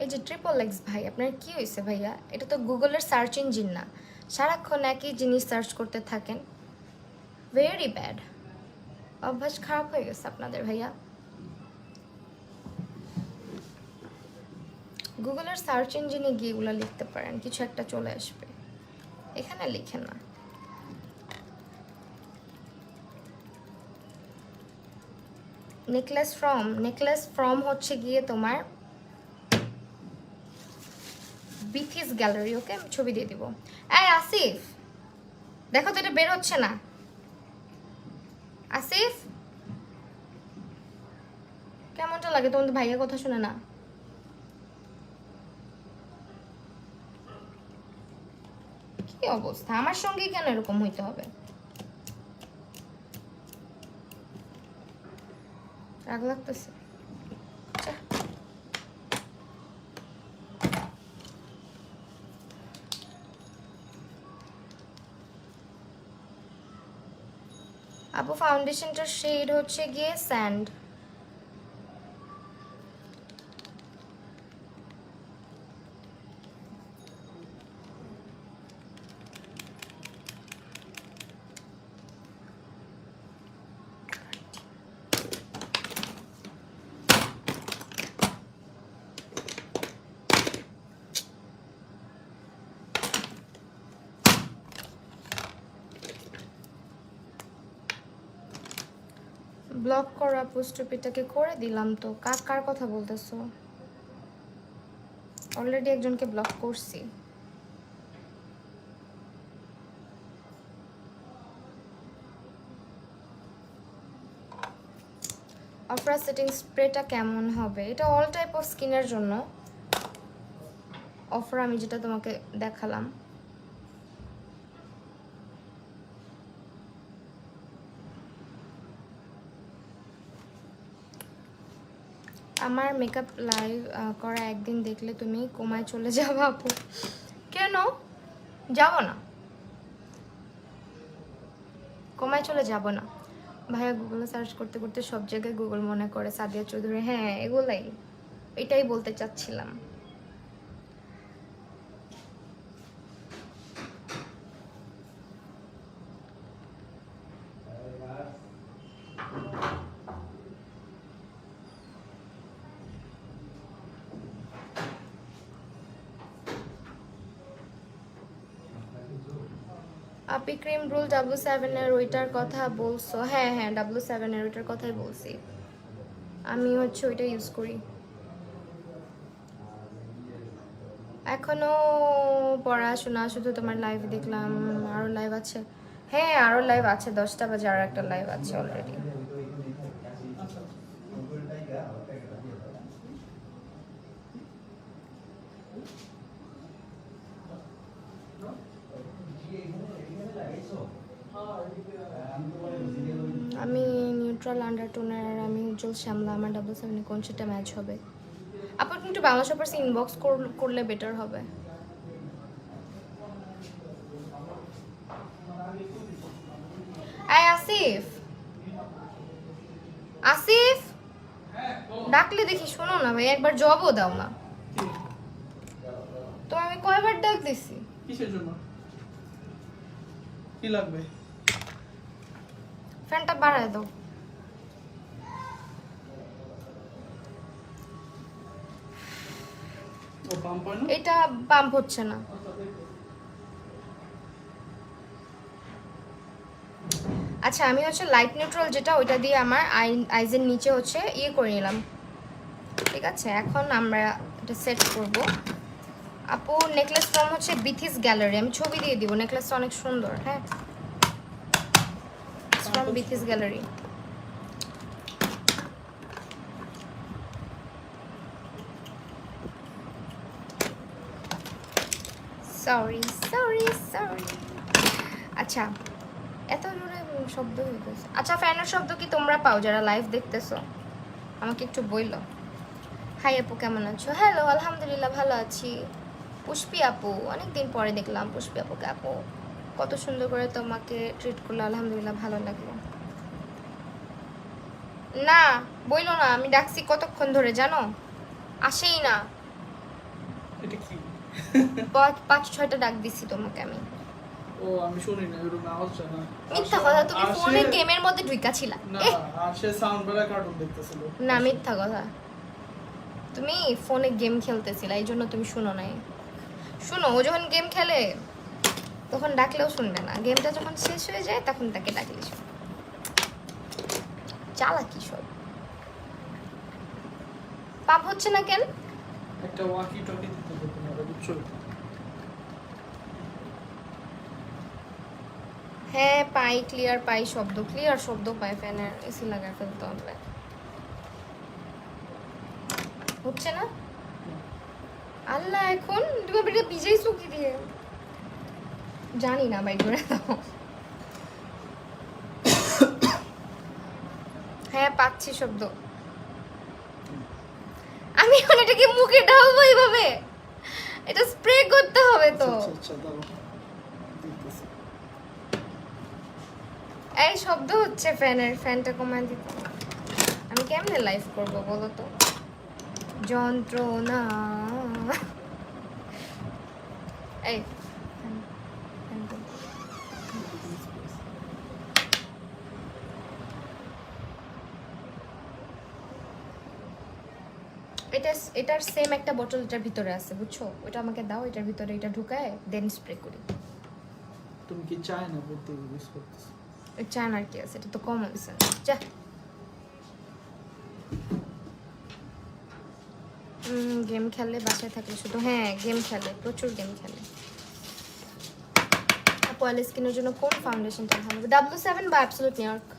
এই যে ট্রিপল এক্স ভাই, আপনার কি হয়েছে ভাইয়া? এটা তো গুগলের সার্চ ইঞ্জিন না, সারাক্ষণ একই জিনিস সার্চ করতে থাকেন, ভেরি ব্যাড, অভ্যাস খারাপ হয়ে গেছে আপনাদের ভাইয়া। গুগলের সার্চ ইঞ্জিনে গিয়ে এগুলো লিখতে পারেন, কিছু একটা চলে আসবে, এখানে লিখে না। নেকলেস ফ্রম হচ্ছে গিয়ে তোমার বিথিস গ্যালারি, ওকে আমি ছবি দিয়ে দিব। এই আসিফ দেখো তো এটা বের হচ্ছে না, আসিফ কেমনটা লাগে তোমাদের ভাইয়ের কথা শুনে না? কি অবস্থা, আমার সঙ্গেই কেন এরকম হইতে হবে? রাগ লাগতেছে। আপু ফাউন্ডেশনটার শেড হচ্ছে গিয়ে স্যান্ড। ব্লক করা পোস্টপিটাকে করে দিলাম তো, কার কথা বলতেছো? অলরেডি একজনকে ব্লক করছি। অফরা সেটিং স্প্রেটা কেমন হবে? এটা অল টাইপ অফ স্কিনের জন্য অফার, আমি যেটা তোমাকে দেখালাম। আমার মেকআপ লাইভ করা একদিন দেখলে তুমি কোমায় চলে যাবে আপু। কেন যাব না, কোমায় চলে যাব না ভাইয়া, গুগলে সার্চ করতে করতে সব জায়গায় গুগল মনে করে সাদিয়া চৌধুরী, হ্যাঁ এগুলাই, এটাই বলতে চাচ্ছিলাম। আপি ক্রিম রুল W7 এর ওইটার কথা বলছো? হ্যাঁ হ্যাঁ W7 এর ওইটার কথাই বলছি, আমি হচ্ছে ওইটা ইউজ করি। এখনো পড়াশোনা, শুধু তোমার লাইভ দেখলাম, আরো লাইভ আছে। হ্যাঁ আরো লাইভ আছে, 10টা বাজে আরো একটা লাইভ আছে অলরেডি। আমি নিউট্রাল আন্ডারটোনার, আর আমি উজ্জ্বল শ্যামলা, আমার W7 কোন সেটা ম্যাচ হবে? আপনি একটু বাংলা শপার্স ইনবক্স করলে বেটার হবে। আয় আসিফ, আসিফ ডাকলে দেখি শোনো না ভাই, একবার জবও দাও না তো, আমি কয়বার ডাক দিছি? কিসের জন্য? কি লাগবে? ফ্যানটা বাড়ায় দাও। ও পাম্প হয় না? এটা পাম্প হচ্ছে না। আচ্ছা আমি হচ্ছে লাইট নিউট্রাল যেটা ওইটা দিয়ে আমার আইজের নিচে হচ্ছে ইয়ে করে নিলাম। ঠিক আছে, এখন আমরা এটা সেট করব। আপু নেকলেস ফ্রম হচ্ছে বিথিস গ্যালারি, আমি ছবি দিয়ে দিব। নেকলেসটা অনেক সুন্দর। হ্যাঁ, from Bithi's gallery. Sorry sorry sorry. আচ্ছা এত জোরে শব্দ হইতেছে। আচ্ছা ফ্যানের শব্দ কি তোমরা পাও যারা লাইভ দেখতেছো? আমাকে একটু বইলো। হাই আপু কেমন আছো? হ্যালো, আলহামদুলিল্লাহ ভালো আছি। পুষ্পি আপু, অনেকদিন পরে দেখলাম পুষ্পি আপুকে। আপু কত সুন্দর করে তোমাকে ট্রিট করলো, আলহামদুলিল্লাহ ভালো লাগলো। না বইলো না, আমি ডাকছি কতক্ষণ ধরে জানো, আসেই না। এটা কি? 5-6টা ডাক দিছি তোমাকে আমি। ও আমি শুনি না, এরকম আওয়াজ হয় না। মিথ্যা কথা, তুমি ফোনে গেমের মধ্যে ঢুকা ছিলা। না, আর সে সাউন্ড বেলা কার্টুন দেখতেছিল। না মিথ্যা কথা, তুমি ফোনে গেম খেলতেছিলা, এই জন্য তুমি শুনো নাই। শুনো, ও যখন গেম খেলে তখন ডাকলেও শুনবে না, গেমটা যখন শেষ হয়ে যায় তখন তাকে ডাকলে শুনবে। চালাকি সব। পাপ হচ্ছে না কেন? একটা ওয়াকি টকি দিতে হবে তোমার, বুঝছো? হ্যাঁ পাই, ক্লিয়ার পাই শব্দ, ক্লিয়ার শব্দ পাই। ফ্যানের এসি লাগায় ফেলতে হবে। হচ্ছে না? আল্লাহ, এখন তুমি এটা ভিজাইছো কি দিয়ে? জানি না, বাইর করে দাও। হ্যাঁ পাচ্ছি শব্দ। আমি এখন এটাকে মুখে ঢালবো এইভাবে? এটা স্প্রে করতে হবে তো। আচ্ছা দাঁড়াও, দিতেছি। এই শব্দ হচ্ছে ফ্যানের, ফ্যানটা কমায় দিতে। আমি কেমনে লাইভ করব বলো তো? যন্ত্রণা। এই এটা, এটার সেম একটা বোতল এটার ভিতরে আছে বুঝছো, ওটা আমাকে দাও, এটার ভিতরে এটা ঢুকায় দেন স্প্রে করি। তুমি কি চায় না বলতে ইউজ করতেছ? চান আর কি আছে, এটা তো কমন সেন্স। যা গেম খেলে বাসায় থাকলে শুধু? হ্যাঁ গেম খেলে, প্রচুর গেম খেলে। আপু অয়েল স্কিনের জন্য কোন ফাউন্ডেশনটা ভালো হবে? W7 বা অ্যাবসলিউট নিউ ইয়র্ক?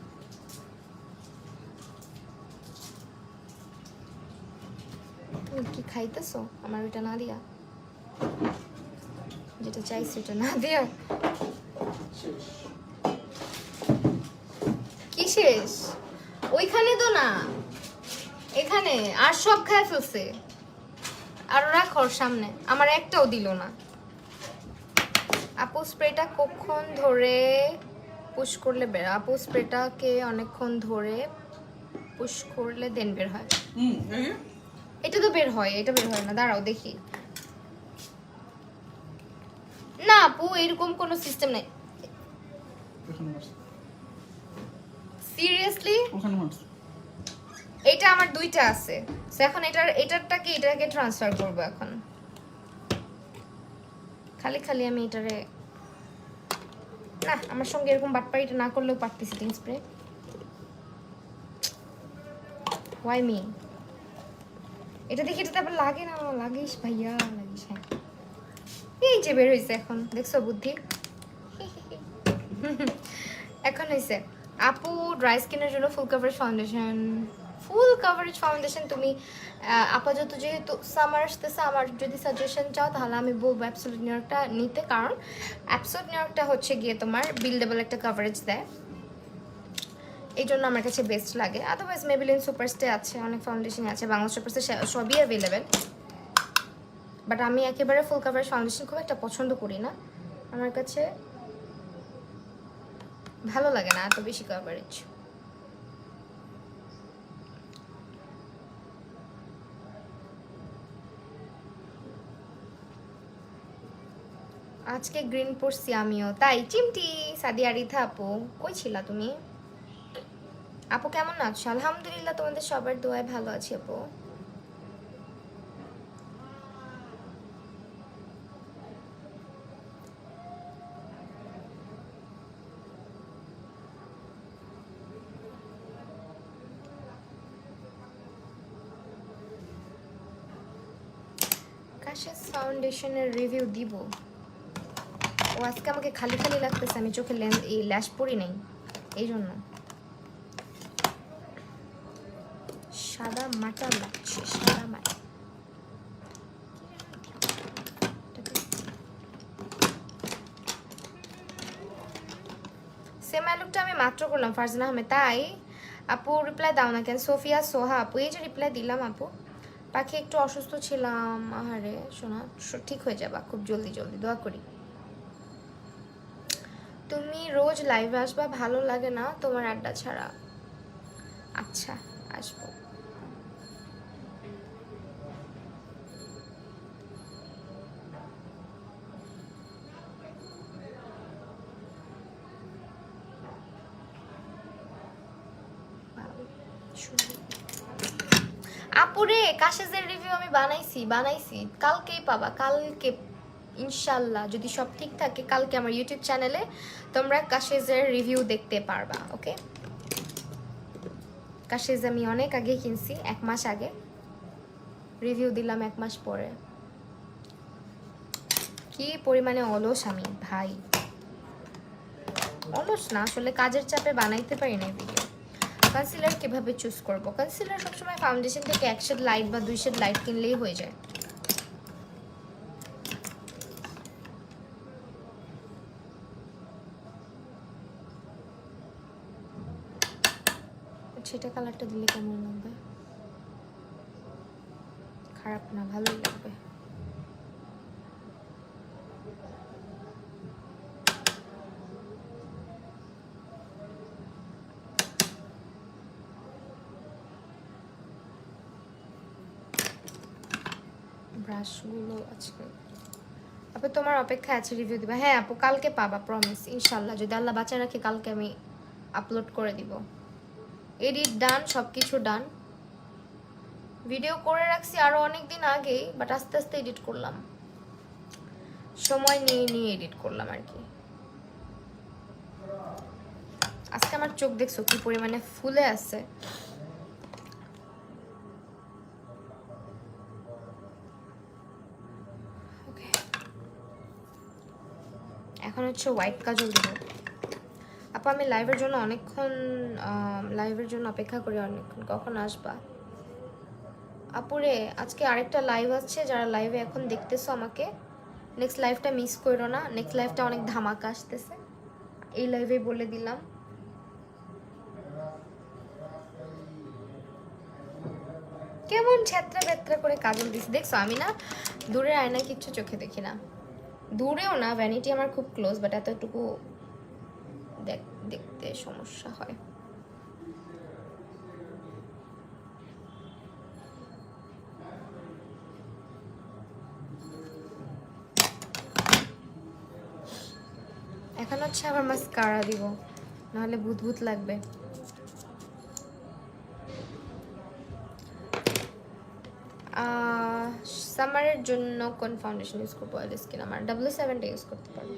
তুমি কি খাইতেছো আমার ওইটা না দিয়া? যেটা চাইছি ওটা না দিয়া? শেষ। কি শেষ? ওইখানে তো না, এখানে আর সব খায় ফেলছে। আর রাখো ওর সামনে, আমার একটাও দিল না। আপু স্প্রেটা কখন ধরে পুশ করলে বের? আপু স্প্রেটাকে অনেকক্ষণ ধরে পুশ করলে দেন বের হয়। এই এটা তো বের হয়, এটা বের হয় না, দাঁড়াও দেখি। না আপু এরকম কোনো সিস্টেম নাই। ওখানে মারছ, সিরিয়াসলি? ওখানে মারছ। এটা আমার দুইটা আছে, সো এখন এটারটাকে এটাকে ট্রান্সফার করব এখন। খালি খালি আমি এটারে, না আমার সঙ্গে এরকম বাটপাড়িটা না করলেও পারতি সিটিং স্প্রে। Y me? এটা দেখি, এটা তারপর লাগে না, লাগিস ভাইয়া লাগিস। হ্যাঁ এই যে বের হয়েছে এখন, দেখছো বুদ্ধি? এখন হয়েছে। আপু ড্রাই স্কিনের জন্য full coverage foundation, full coverage foundation তুমি আপাতত যেহেতু সামার আসতেছে, আমার যদি সাজেশন চাও তাহলে আমি বলবো অ্যাবসলিউট নিউ ইয়র্কটা নিতে, কারণ অ্যাবসলিউট নিউ ইয়র্কটা হচ্ছে গিয়ে তোমার বিল্ডেবল একটা কাভারেজ দেয়, এই জন্য আমার কাছে বেস্ট লাগে। আদারওয়াইজ মেবিলিন সুপারস্টে আছে, অনেক ফাউন্ডেশন আছে, বাংলা সুপারস্টে সবই অ্যাভেলেবেল। বাট আমি একেবারে ফুল কাভারেজ ফাউন্ডেশন খুব একটা পছন্দ করি না, আমার কাছে ভালো লাগে না এত বেশি কাভারেজ। আজকে গ্রিন পরছি আমিও, তাই চিমটি। সাদিয়া রিথা আপু কই ছিলা তুমি? আপু কেমন আছো? আলহামদুলিল্লাহ, তোমাদের সবার দোয়ায় ভালো আছি আপু। কাশেস ফাউন্ডেশনের রিভিউ দিব? ও আজকে আমাকে খালি খালি লাগতেছে, আমি চোখে এই ল্যাশ পরি নাই এই জন্য। সাদা মাটা লাগছে, সাদা মাটা। সেম লুকটা আমি মাত্র করলাম ফারজানা আহমেদ, তাই আপু রিপ্লাই দাও না কেন? সোফিয়া সোহা আপু, এই যে রিপ্লাই দিলাম আপু। পাখি একটু অসুস্থ ছিলাম, আহারে শোনা, ঠিক হয়ে যাবা খুব জলদি জলদি, দোয়া করি। তুমি রোজ লাইভে আসবা, ভালো লাগে না তোমার আড্ডা ছাড়া? আচ্ছা আসবো। আপুরে কাশেজের রিভিউ আমি বানাইছি কালকেই পাবা, কালকে ইনশাল্লাহ যদি সব ঠিক থাকে কালকে আমার ইউটিউব চ্যানেলে তোমরা কাশেজের রিভিউ দেখতে পারবা। ওকে, কাশেজ আমি অনেক আগে কিনছি, 1 মাস আগে, রিভিউ দিলাম 1 মাস পরে। কি পরিমাণে অলস আমি ভাই, অলস না আসলে, কাজের চাপে বানাইতে পারি না ভিডিও। কনসিলার কিভাবে চুজ করব? কনসিলার সবসময় ফাউন্ডেশন থেকে 1 শেড লাইট বা 2 শেড লাইট কিনলেই হয়ে যায়। সেটা কালারটা দিলে কেমন লাগবে? খারাপ না, ভালোই লাগবে। ব্রাশগুলো আজকে আপু তোমার অপেক্ষা আছে রিভিউ দিবা? হ্যাঁ আপু কালকে পাবা, প্রমিস ইনশাল্লাহ, যদি আল্লাহ বাঁচা রাখে কালকে আমি আপলোড করে দিব। এডিট ডান, সব কিছু ডান, ভিডিও করে রাখছি আরো অনেক দিন আগেই, বাট আস্তে আস্তে এডিট করলাম, সময় নিয়ে নিয়ে এডিট করলাম আর কি। আজকে আমার চোখ দেখছো কি পরিমাণে ফুলে আছে। এখন হচ্ছে হোয়াইট কাজল দিব। আপু আমি লাইভের জন্য অনেকক্ষণ অপেক্ষা করি অনেকক্ষণ, কখন আসবা? আপুরে আজকে আরেকটা লাইভ আছে, যারা লাইভে এখন দেখতেছো আমাকে, নেক্সট লাইভটা মিস করো না, নেক্সট লাইভটা অনেক ধামাকা আসতেছে, এই লাইভে বলে দিলাম। কেমন ছ্যাত্রা ব্যত্রা করে কাজল দিস দেখছো? আমি না দূরের আয়না কিচ্ছু চোখে দেখি না, দূরেও না, ভ্যানিটি আমার খুব ক্লোজ, বাট এতটুকু দেখতে সমস্যা হয়। এখন হচ্ছে আবার মাস্কারা দিব, নাহলে ভূত ভূত লাগবে। সামারের জন্য কোন ফাউন্ডেশন ইউজ করবো? অয়েল স্কিন আমার W7টা ইউজ করতে পারবো।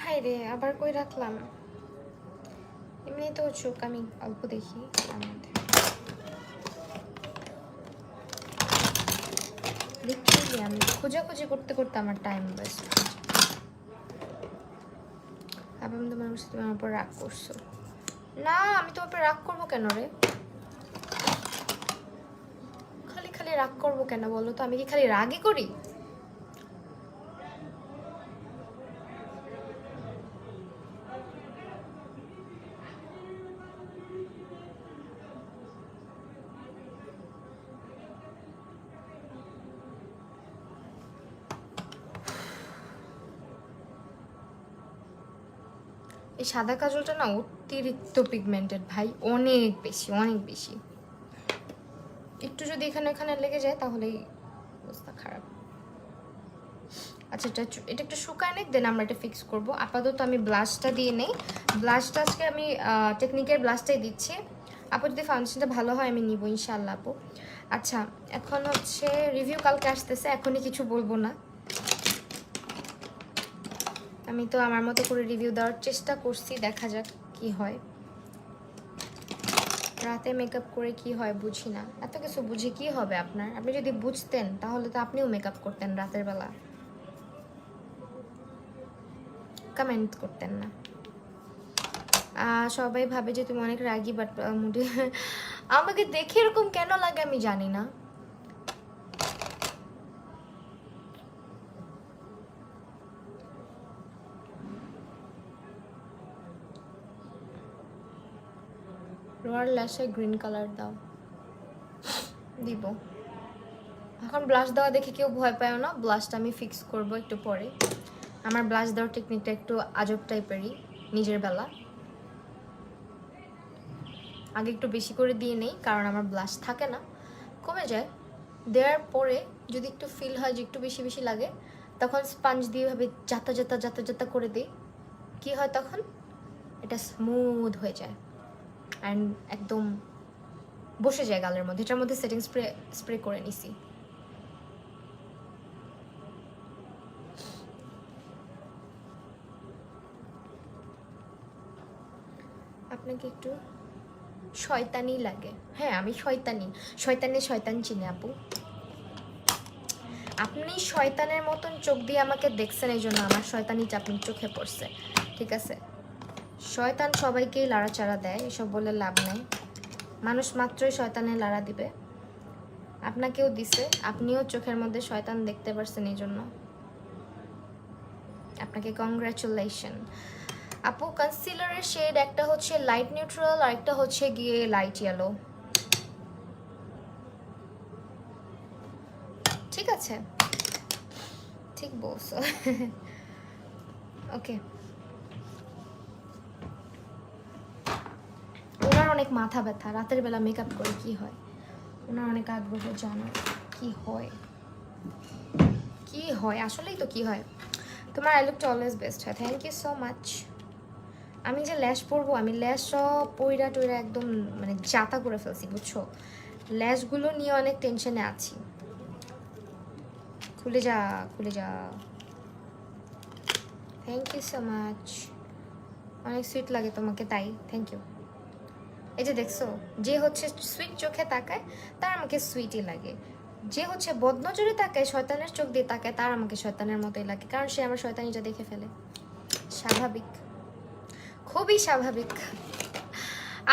হাই রে, আবার কই রাখলাম? এমনি তো চোখ আমি অল্প দেখি, তার মধ্যে লিটারালি আমি খোঁজাখুঁজি করতে করতে আমার টাইম ওয়েস্ট। আমি তোমার তোমার উপর রাগ করছো? না আমি তোমার উপর রাগ করবো কেন রে? খালি খালি রাগ করবো কেন বলো তো? আমি কি খালি রাগই করি? এই সাদা কাজলটা না অতিরিক্ত পিগমেন্টেড ভাই, অনেক বেশি অনেক বেশি। একটু যদি এখানে এখানে লেগে যায় তাহলেই অবস্থা খারাপ। আচ্ছা এটা একটু শুকায় নেই, দেন আমরা এটা ফিক্স করব। আপাতত আমি ব্লাশটা দিয়ে নেই। ব্লাশটা আজকে আমি টেকনিকের ব্লাশটাই দিচ্ছি। আপু যদি ফাউন্ডেশনটা ভালো হয় আমি নিব ইনশাআল্লাহ আপু। আচ্ছা এখন হচ্ছে রিভিউ কালকে আসতেছে, এখনই কিছু বলবো না। আমি তো আমার মতো করে রিভিউ দেওয়ার চেষ্টা করছি, দেখা যাক কি হয়। রাতে মেকআপ করে কি হয় বুঝি না, এত কিছু বুঝে কি হবে আপনার? আপনি যদি বুঝতেন তাহলে তো আপনিও মেকআপ করতেন রাতের বেলা, কমেন্ট করতেন না। সবাই ভাবে যে তুমি অনেক রাগী, বাট মুডে আমাকে দেখে এরকম কেন লাগে আমি জানি না। লোয়ার ল্যাশে গ্রিন কালার দাও, দিব। এখন ব্লাশ দেওয়া দেখে কেউ ভয় পায় না, ব্লাশটা আমি ফিক্স করব একটু পরে। আমার ব্লাশ দেওয়ার টেকনিকটা একটু আজব টাইপেরই নিজের বেলা। আগে একটু বেশি করে দিয়ে নেই কারণ আমার ব্লাশ থাকে না, কমে যায়। দেওয়ার পরে যদি একটু ফিল হয় যে একটু বেশি বেশি লাগে, তখন স্পঞ্জ দিয়ে ভাবে যাতা যাতা যাতা যাতা করে দিই। কি হয় তখন? এটা স্মুথ হয়ে যায় অ্যান্ড একদম বসে যায় গালের মধ্যে। এটার মধ্যে সেটিং স্প্রে স্প্রে করে নিছি। আপনাকে একটু শয়তানি লাগে? হ্যাঁ আমি শয়তানি, শয়তান চিনি আপু। আপনি শয়তানের মতন চোখ দিয়ে আমাকে দেখছেন, এই জন্য আমার শয়তানিটা আপনার চোখে পড়ছে, ঠিক আছে? শয়তান সবাইকেই লাড়াচাড়া দেয়, এসব বলে লাভ নাই। মানুষ মাত্রই শয়তানের লাড়া দিবে, আপনাকেও দিছে, আপনিও চোখের মধ্যে শয়তান দেখতে পারছেন, এই জন্য আপনাকে কংগ্রাচুলেশন। আপু কনসিলারের শেড একটা হচ্ছে লাইট নিউট্রাল আর একটা হচ্ছে গিয়ে লাইট ইয়েলো, ঠিক আছে? ঠিক বলছো। ওকে, ওনার অনেক মাথা ব্যথা, রাতের বেলা মেকআপ করে কি হয়, ওনার অনেক আগ্রহ জানার কি হয়, কি হয় আসলেই তো কি হয়। তোমার আই লুকটা অলওয়েজ বেস্ট হয়, থ্যাংক ইউ সো মাচ। আমি যে ল্যাশ পরবো, আমি ল্যাশ সব পইরা টইরা একদম মানে জাতা করে ফেলছি বুঝছো। ল্যাশগুলো নিয়ে অনেক টেনশনে আছি। খুলে যা খুলে যা, থ্যাংক ইউ সো মাচ। অনেক সুইট লাগে তোমাকে, তাই থ্যাংক ইউ। এই যে দেখছো, যে হচ্ছে সুইট চোখে তাকায় তার আমাকে সুইটই লাগে, যে হচ্ছে বদনজরে তাকায় শয়তানের চোখ দিয়ে তাকায় তার আমাকে শয়তানের মতোই লাগে, কারণ সে আমার শয়তানিটা দেখে ফেলে। স্বাভাবিক, খুবই স্বাভাবিক।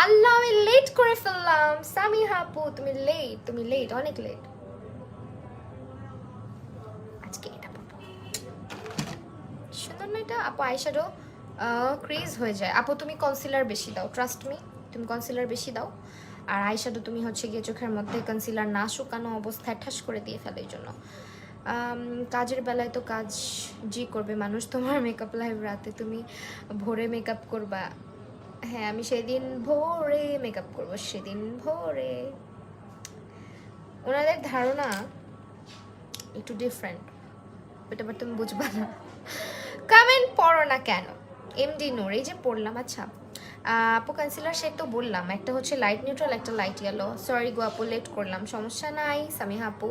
আল্লাহ আমি লেট করে ফেললাম। সামিহা আপু তুমি লেট অনেক লেট। আজকে এটা পড়বো, সুন্দর না এটা আপু? আইশ্যাডো ক্রিজ হয়ে যায় আপু, তুমি কনসিলার বেশি দাও, ট্রাস্ট মি, তুমি কনসিলার বেশি দাও। আর আইশ্যাডো তুমি হচ্ছে গিয়ে চোখের মধ্যে কনসিলার না শুকানো অবস্থায় ঠাস করে দিয়ে ফেলে, এই জন্য। কাজের বেলায় তো কাজ জি করবে মানুষ, তোমার মেকআপ লাইভ রাতে, তুমি ভোরে মেকআপ করবা। হ্যাঁ আমি সেদিন ভোরে মেকআপ করবো, সেদিন ভোরে। ওনাদের ধারণা একটু ডিফারেন্ট, ওটা আবার তুমি বুঝবা না। কমেন্ট পড়ো না কেন? এমডি নূর, এই যে পড়লাম। আচ্ছা আপু কনসিলার শেড তো বললাম, একটা হচ্ছে লাইট নিউট্রাল একটা লাইট ইয়েলো। সরি গো আপু লেট করলাম, সমস্যা নাই সামিহা আপু,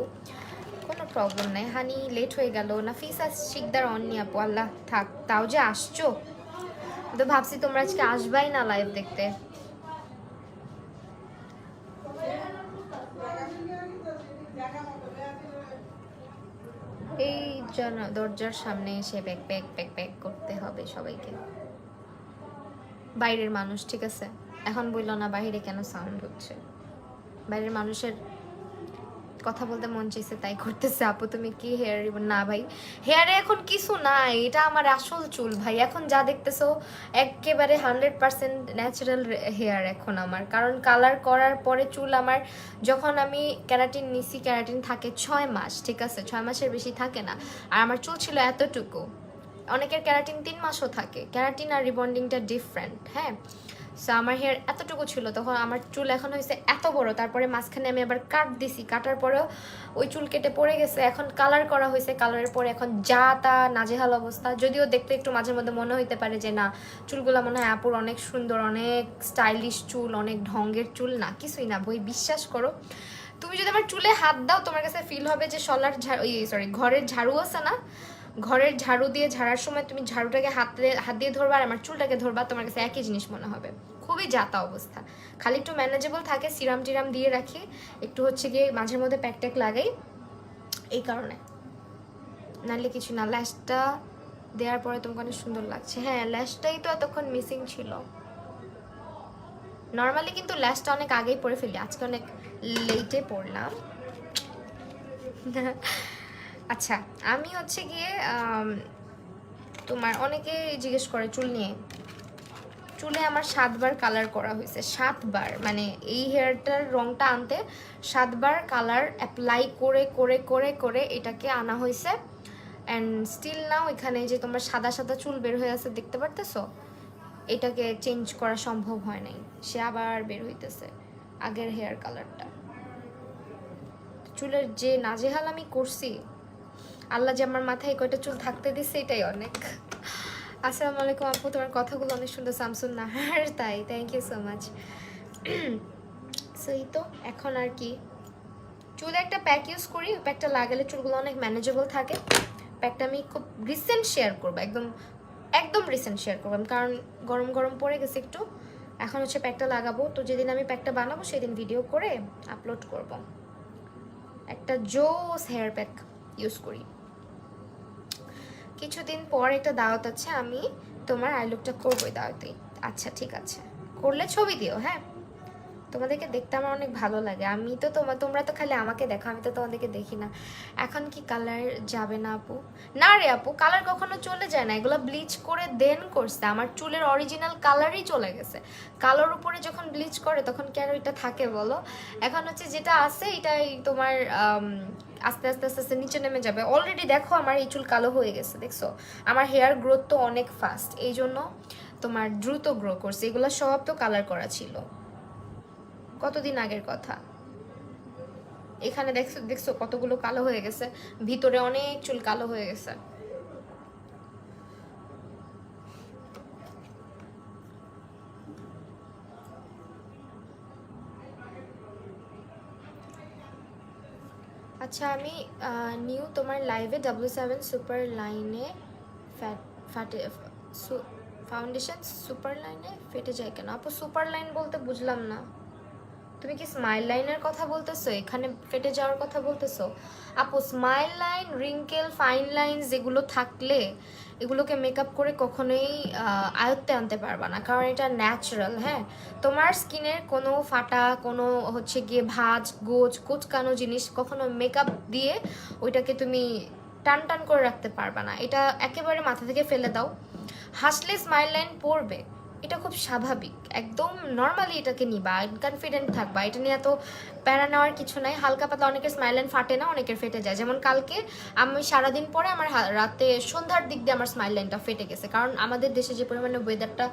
কোনো প্রবলেম নাই। হানি লেট হয়ে গেল। নাফিসা শিকদার অননি আপু, আল্লাহ থাক, তাও যে আসছো, তো ভাবছি তোমরা আজকে আসবাই না লাইভ দেখতে। এই দরজার সামনে এসে ব্যাক ব্যাক ব্যাক ব্যাক করতে হবে সবাইকে, বাইরের মানুষ, ঠিক আছে? এখন বললো না বাইরে কেন সাউন্ড হচ্ছে, বাইরের মানুষের কথা বলতে মন চাইছে তাই করতেছে। আপু তুমি কি হেয়ার রিবন? না ভাই, হেয়ারে এখন কিছু নাই, এটা আমার আসল চুল ভাই। এখন যা দেখতেছো একেবারে 100% ন্যাচারাল হেয়ার এখন আমার, কারণ কালার করার পরে চুল আমার, যখন আমি ক্যারাটিন নিছি, ক্যারাটিন থাকে 6 মাস, ঠিক আছে? 6 মাসের বেশি থাকে না, আর আমার চুল ছিল এতটুকু, অনেকের ক্যারাটিন 3 মাসও থাকে। ক্যারাটিন আর রিবন্ডিংটা ডিফারেন্ট, হ্যাঁ। সো আমার হেয়ার এতটুকু ছিল, তখন আমার চুল এখন হয়েছে এত বড়, তারপরে মাঝখানে আমি আবার কাট দিছি, কাটার পরেও ওই চুল কেটে পড়ে গেছে। এখন কালার করা হয়েছে, কালারের পরে এখন যা তা নাজেহাল অবস্থা। যদিও দেখতে একটু মাঝে মধ্যে মনে হইতে পারে যে না চুলগুলো মনে হয় আপুর অনেক সুন্দর, অনেক স্টাইলিশ চুল, অনেক ঢঙ্গের চুল, না কিছুই না বই, বিশ্বাস করো। তুমি যদি আমার চুলে হাত দাও তোমার কাছে ফিল হবে যে শলার ঝাড়ু, ঘরের ঝাড়ু আছে না, ঘরের ঝাড়ু দিয়ে ঝাড়ার সময় তুমি ঝাড়ুটাকে হাত দিয়ে ধরবা আর আমার চুলটাকে ধরবা, তোমার কাছে একই জিনিস মনে হবে। খুবই যাতা অবস্থা। খালি একটু ম্যানেজেবল থাকে, সিরাম টিরাম দিয়ে রাখি, একটু হচ্ছে গিয়ে মাঝের মধ্যে প্যাক ট্যাক লাগাই, এই কারণে। নাহলে কিছু না। ল্যাশটা দেওয়ার পরে তোমাকে অনেক সুন্দর লাগছে। হ্যাঁ, ল্যাশটাই তো এতক্ষণ মিসিং ছিল। নর্মালি কিন্তু ল্যাশটা অনেক আগেই পরে ফেলি, আজকে অনেক লেটে পড়লাম। আচ্ছা, আমি হচ্ছে গিয়ে তোমার অনেকে জিজ্ঞেস করে চুল নিয়ে। চুলে আমার 7 বার কালার করা হয়েছে, 7 বার, মানে এই হেয়ারটার রংটা আনতে 7 বার কালার অ্যাপ্লাই করে করে করে করে এটাকে আনা হয়েছে। অ্যান্ড স্টিল নাও এখানে যে তোমার সাদা সাদা চুল বের হয়ে আছে দেখতে পারতেছো, এটাকে চেঞ্জ করা সম্ভব হয় নাই, সে আবার বের হইতেছে আগের হেয়ার কালারটা। চুলের যে নাজেহাল আমি করছি, আল্লাহ যে আমার মাথায় কয়টা চুল থাকতে দিচ্ছে এটাই অনেক। আসসালামু আলাইকুম আপু, তোমার কথাগুলো অনেক সুন্দর। শামসুন নাহার, তাই thank you so much. So এই তো এখন আর কি, চুলে একটা প্যাক ইউজ করি, প্যাকটা লাগালে চুলগুলো অনেক ম্যানেজেবল থাকে। প্যাকটা আমি খুব রিসেন্ট শেয়ার করবো, একদম একদম রিসেন্ট শেয়ার করবো, কারণ গরম গরম পড়ে গেছে একটু। এখন হচ্ছে প্যাকটা লাগাবো, তো যেদিন আমি প্যাকটা বানাবো সেদিন ভিডিও করে আপলোড করব। একটা জোস হেয়ার প্যাক ইউজ করি। কিছুদিন পর একটা দাওয়াত আছে, আমি তোমার আই লুকটা করবোই দাওয়াতেই। আচ্ছা ঠিক আছে, করলে ছবি দিও। হ্যাঁ, তোমাদেরকে দেখতে আমার অনেক ভালো লাগে। আমি তো তোমরা তো খালি আমাকে দেখো, আমি তো তোমাদেরকে দেখি না। এখন কি কালার যাবে না আপু? না রে আপু, কালার কখনো চলে যায় না, এগুলো ব্লিচ করে দেন করছে। আমার চুলের অরিজিনাল কালারই চলে গেছে। কালোর উপরে যখন ব্লিচ করে তখন কি আর ওইটা থাকে বলো? এখন হচ্ছে যেটা আছে এটাই তোমার আস্তে আস্তে আস্তে আস্তে নিচে নেমে যাবে। অলরেডি দেখো আমার এই চুল কালো হয়ে গেছে, দেখছো? আমার হেয়ার গ্রোথ তো অনেক ফাস্ট, এই জন্য তোমার দ্রুত গ্রো করছে। এগুলো সব তো কালার করা ছিল, কতদিন আগের কথা। এখানে দেখছো দেখছো কতগুলো কালো হয়ে গেছে, ভিতরে অনেক চুল কালো হয়ে গেছে। আচ্ছা, আমি নিউ তোমার লাইভে W7 সুপার লাইনে ফাটে ফাউন্ডেশন সুপার লাইনে ফেটে যায় কেন আপু? সুপার লাইন বলতে বুঝলাম না, তুমি কি স্মাইল লাইনের কথা বলতেছো? এখানে ফেটে যাওয়ার কথা বলতেছো? আপু smile line, wrinkle, fine line যেগুলো থাকলে এগুলোকে মেকআপ করে কখনোই আয়ত্তে আনতে পারবা না, কারণ এটা ন্যাচারাল। হ্যাঁ, তোমার স্কিনের কোনো ফাটা, কোনো হচ্ছে গিয়ে ভাঁজ গোজ কোচকানো জিনিস কখনো মেকআপ দিয়ে ওইটাকে তুমি টান টান করে রাখতে পারবা না। এটা একেবারে মাথা থেকে ফেলে দাও। হাসলে স্মাইল লাইন পড়বে, এটা খুব স্বাভাবিক, একদম নর্মালি এটাকে নিবা, কনফিডেন্ট থাকবা, এটা নিয়ে এত প্যারা নেওয়ার কিছু নাই। হালকা পাতলা অনেকের স্মাইল লাইন ফাটে না, অনেকের ফেটে যায়। যেমন কালকে আমি সারাদিন পরে আমার রাতে সন্ধ্যার দিক দিয়ে আমার স্মাইল লাইনটা ফেটে গেছে, কারণ আমাদের দেশে যে পরিমাণে ওয়েদারটা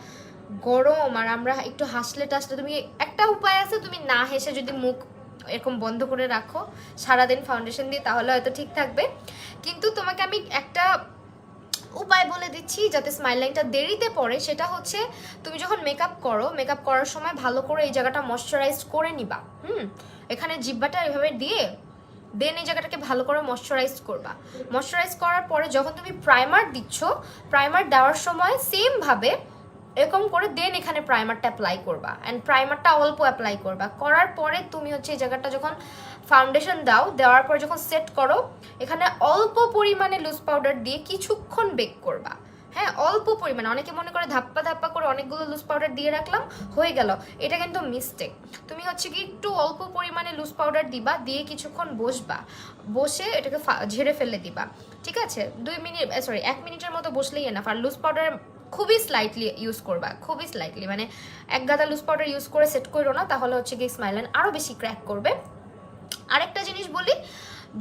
গরম, আর আমরা একটু হাসলে টাসলে, তুমি একটা উপায় আছে, তুমি না হেসে যদি মুখ এরকম বন্ধ করে রাখো সারাদিন ফাউন্ডেশন দিয়ে, তাহলে হয়তো ঠিক থাকবে। কিন্তু তোমাকে আমি একটা উপায় বলে দিচ্ছি যাতে স্মাইল লাইনটা দেরিতে পড়ে, সেটা হচ্ছে তুমি যখন মেকআপ করো, মেকআপ করার সময় ভালো করে এই জায়গাটা ময়শ্চারাইজ করে নিবা। এখানে জিব্বাটা এভাবে দিয়ে দেন এই জায়গাটাকে ভালো করে ময়শ্চারাইজ করবা। ময়শ্চারাইজ করার পরে যখন তুমি প্রাইমার দিচ্ছ, প্রাইমার দেওয়ার সময় সেম ভাবে এরকম করে দেন এখানে প্রাইমারটা অ্যাপ্লাই করবা, অ্যান্ড প্রাইমারটা অল্প অ্যাপ্লাই করবা। করার পরে তুমি হচ্ছে এই জায়গাটা যখন ফাউন্ডেশন দাও, দেওয়ার পর যখন সেট করো, এখানে অল্প পরিমাণে লুজ পাউডার দিয়ে কিছুক্ষণ বেক করবা। হ্যাঁ, অল্প পরিমাণে। অনেকে মনে করে ধাপ্পা ধাপ্পা করে অনেকগুলো লুজ পাউডার দিয়ে রাখলাম হয়ে গেল, এটা কিন্তু মিস্টেক। তুমি হচ্ছে কি একটু অল্প পরিমাণে লুজ পাউডার দিবা, দিয়ে কিছুক্ষণ বসবা, বসে এটাকে ঝেড়ে ফেলে দিবা। ঠিক আছে, 1 মিনিটের মতো বসলেই এনাফ। আর লুজ পাউডার খুবই স্লাইটলি ইউজ করবা, খুবই স্লাইটলি, মানে এক গাদা লুজ পাউডার ইউজ করে সেট করো না, তাহলে হচ্ছে কি স্মাইল লাইন আরও বেশি ক্র্যাক করবে। আরেকটা জিনিস বলি,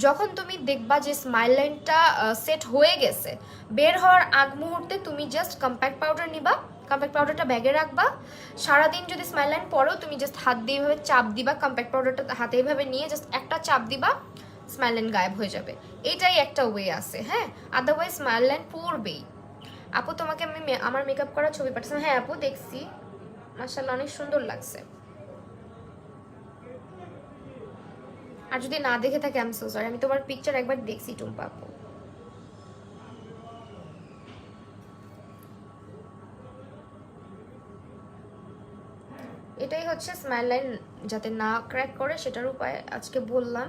যখন তুমি দেখবা যে স্মাইল লাইনটা সেট হয়ে গেছে, বের হওয়ার আগ মুহূর্তে তুমি জাস্ট কম্প্যাক্ট পাউডার নিবা, কম্প্যাক্ট পাউডারটা ব্যাগে রাখবা। সারাদিন যদি স্মাইল লাইন পরেও তুমি জাস্ট হাত দিয়ে এইভাবে চাপ দিবা, কম্প্যাক্ট পাউডারটা হাতে এইভাবে নিয়ে জাস্ট একটা চাপ দিবা, স্মাইল লাইন গায়েব হয়ে যাবে। এটাই একটা ওয়ে আছে, হ্যাঁ, আদারওয়াইজ স্মাইল লাইন পড়বেই। আপু তোমাকে আমি আমার মেকআপ করা ছবি পাঠাচ্ছি। হ্যাঁ আপু দেখছি, মাশাআল্লাহ অনেক সুন্দর লাগছে। আর যদি না দেখে থাকে আই এম সো সরি, আমি তোমার পিকচার একবার দেখছি টুম্পা আপু। এটাই হচ্ছে স্মাইল লাইন যাতে না ক্র্যাক করে সেটার উপায় আজকে বললাম।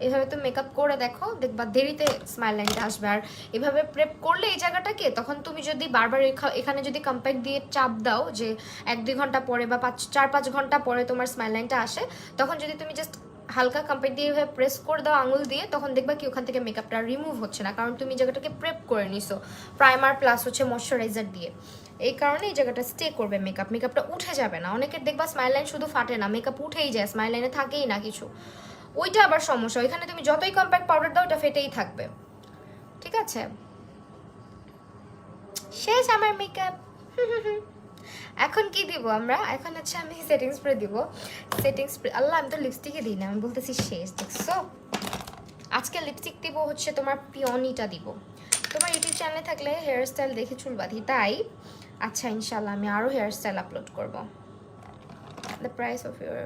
এভাবে তো মেকআপ করে দেখো, দেখবা দেরিতে স্মাইল লাইনটা আসবে। আর এভাবে প্রেপ করলে এই জায়গাটাকে, তখন তুমি যদি বারবার এখানে যদি কম্প্যাক্ট দিয়ে চাপ দাও যে 1-2 ঘন্টা পরে বা 4-5 ঘন্টা পরে তোমার স্মাইল লাইনটা আসে, তখন যদি তুমি জাস্ট হালকা কম্প্যাক্ট দিয়ে এভাবে প্রেস করে দাও আঙুল দিয়ে, তখন দেখবা কি ওখান থেকে মেকআপটা রিমুভ হচ্ছে না, কারণ তুমি জায়গাটাকে প্রেপ করে নিছো প্রাইমার প্লাস হচ্ছে ময়শ্চারাইজার দিয়ে। এই কারণে এই জায়গাটা স্টে করবে, মেকআপটা উঠে যাবে না। অনেকের দেখবা স্মাইল লাইন শুধু ফাটে না, মেকআপ উঠেই যায়, স্মাইল লাইনে থাকেই না কিছু, ওইটা আবার সমস্যা। ওইখানে তুমি যতই কম্প্যাক্ট পাউডার দাও ওটা ফেটেই থাকবে। ঠিক আছে, শেষ আমার মেকআপ। এখন কি দিব আমরা? এখন হচ্ছে আমি সেটিং স্প্রে দিব। সেটিং স্প্রে, আল্লাহ আমি তো লিপস্টিকই দিই না, আমি বলতেছি শেষ। দেখছো, আজকে লিপস্টিক দিব হচ্ছে তোমার পিওনিটা দিব। তোমার ইউটিউব চ্যানেলে থাকলে হেয়ার স্টাইল দেখে চুল বাঁধি, তাই আচ্ছা ইনশাল্লাহ আমি আরও হেয়ার স্টাইল আপলোড করব। The price of your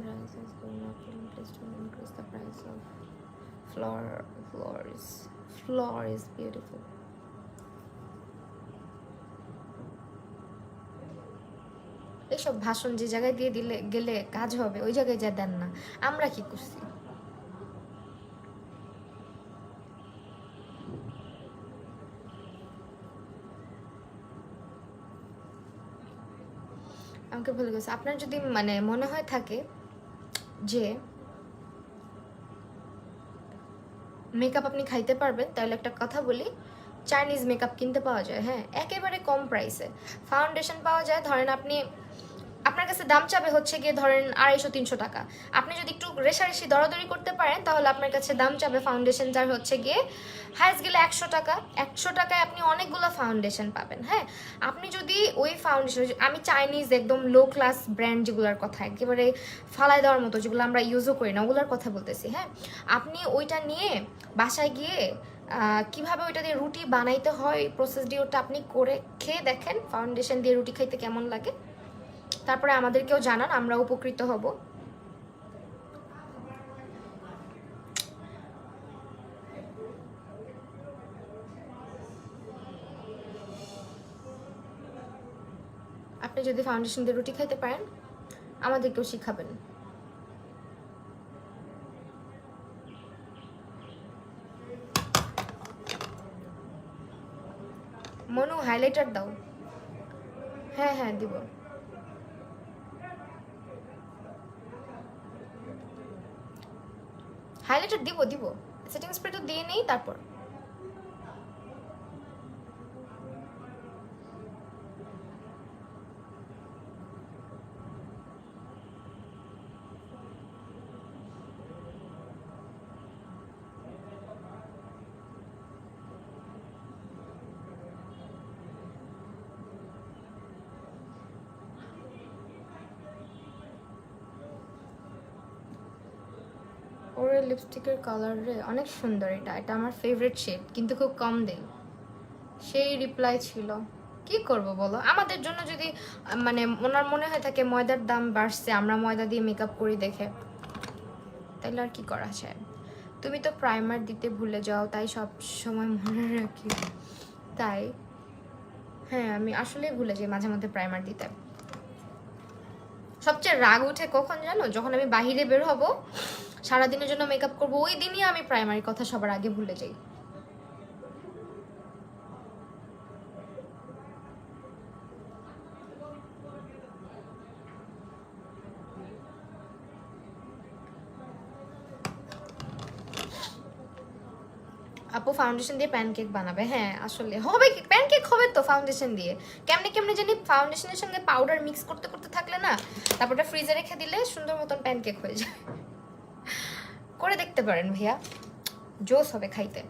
rice is going up. Please don't increase the price of floor is beautiful. এইসব ভাষণ যে জায়গায় দিয়ে দিলে গেলে কাজ হবে ওই জায়গায় যা দেন না, আমরা কি করছি? আমাকে ভুলে গেছে। আপনার যদি মানে মনে হয় থাকে যে মেকআপ আপনি খাইতে পারবেন, তাহলে একটা কথা বলি, চাইনিজ মেকআপ কিনতে পাওয়া যায়, হ্যাঁ, একেবারে কম প্রাইসে। ফাউন্ডেশন পাওয়া যায়, ধরেন আপনি, আপনার কাছে দাম চাবে হচ্ছে গিয়ে ধরেন 250-300 টাকা। আপনি যদি একটু রেশারেশি দরাদরি করতে পারেন, তাহলে আপনার কাছে দাম চাবে ফাউন্ডেশন যার হচ্ছে গিয়ে হাইস্ট গেলে 100 টাকা। 100 টাকায় আপনি অনেকগুলো ফাউন্ডেশন পাবেন। হ্যাঁ, আপনি যদি ওই ফাউন্ডেশন, আমি চাইনিজ একদম লো ক্লাস ব্র্যান্ড যেগুলোর কথা, একেবারে ফালাই দেওয়ার মতো যেগুলো আমরা ইউজও করি না, ওগুলোর কথা বলতেছি। হ্যাঁ, আপনি ওইটা নিয়ে বাসায় গিয়ে কিভাবে ওইটা দিয়ে রুটি বানাইতে হয় প্রসেস দিয়ে ওটা আপনি করে খেয়ে দেখেন, ফাউন্ডেশন দিয়ে রুটি খাইতে কেমন লাগে, তারপরে আমাদেরকেও জানান, আমরা উপকৃত হব। আপনি যদি ফাউন্ডেশন দিয়ে রুটি খাইতে পারেন, আমাদেরকেও শিখাবেন। মনু হাইলাইটার দাও। হ্যাঁ হ্যাঁ দিব। হাইলাইটার দিব। সেটিং স্প্রে তো দিয়ে নেই, তারপর ওরে লিপস্টিকের কালার রে অনেক সুন্দর, এটা আমার ফেভারিট শেড, কিন্তু খুব কম দেই। সেই রিপ্লাই ছিল, কি করব বলো? আমাদের জন্য যদি মানে ওনার মনে হয় থাকে ময়দার দাম বাড়ছে, আমরা ময়দা দিয়ে মেকআপ করি দেখে, তাইলে আর কি করা যায়? তুমি তো প্রাইমার দিতে ভুলে যাও, তাই সব সময় মনে রাখি। তাই হ্যাঁ, আমি আসলেই ভুলে যাই মাঝে মধ্যে প্রাইমার দিতে। সবচেয়ে রাগ উঠে কখন জানো? যখন আমি বাহিরে বের হব, সারাদিনের জন্য মেকআপ করবো, ওই দিনই আমি প্রাইমারি কথা সবার আগে ভুলে যাই। আপু ফাউন্ডেশন দিয়ে প্যানকেক বানাবে? হ্যাঁ আসলে হবে, কি প্যানকেক হবে তো ফাউন্ডেশন দিয়ে। কেমনে জানি ফাউন্ডেশনের সঙ্গে পাউডার মিক্স করতে থাকলে না, তারপরটা ফ্রিজে রেখে দিলে সুন্দর মতন প্যানকেক হয়ে যায়। করে দেখতে পারেন ভাইয়া, জোস হবে খাইতে।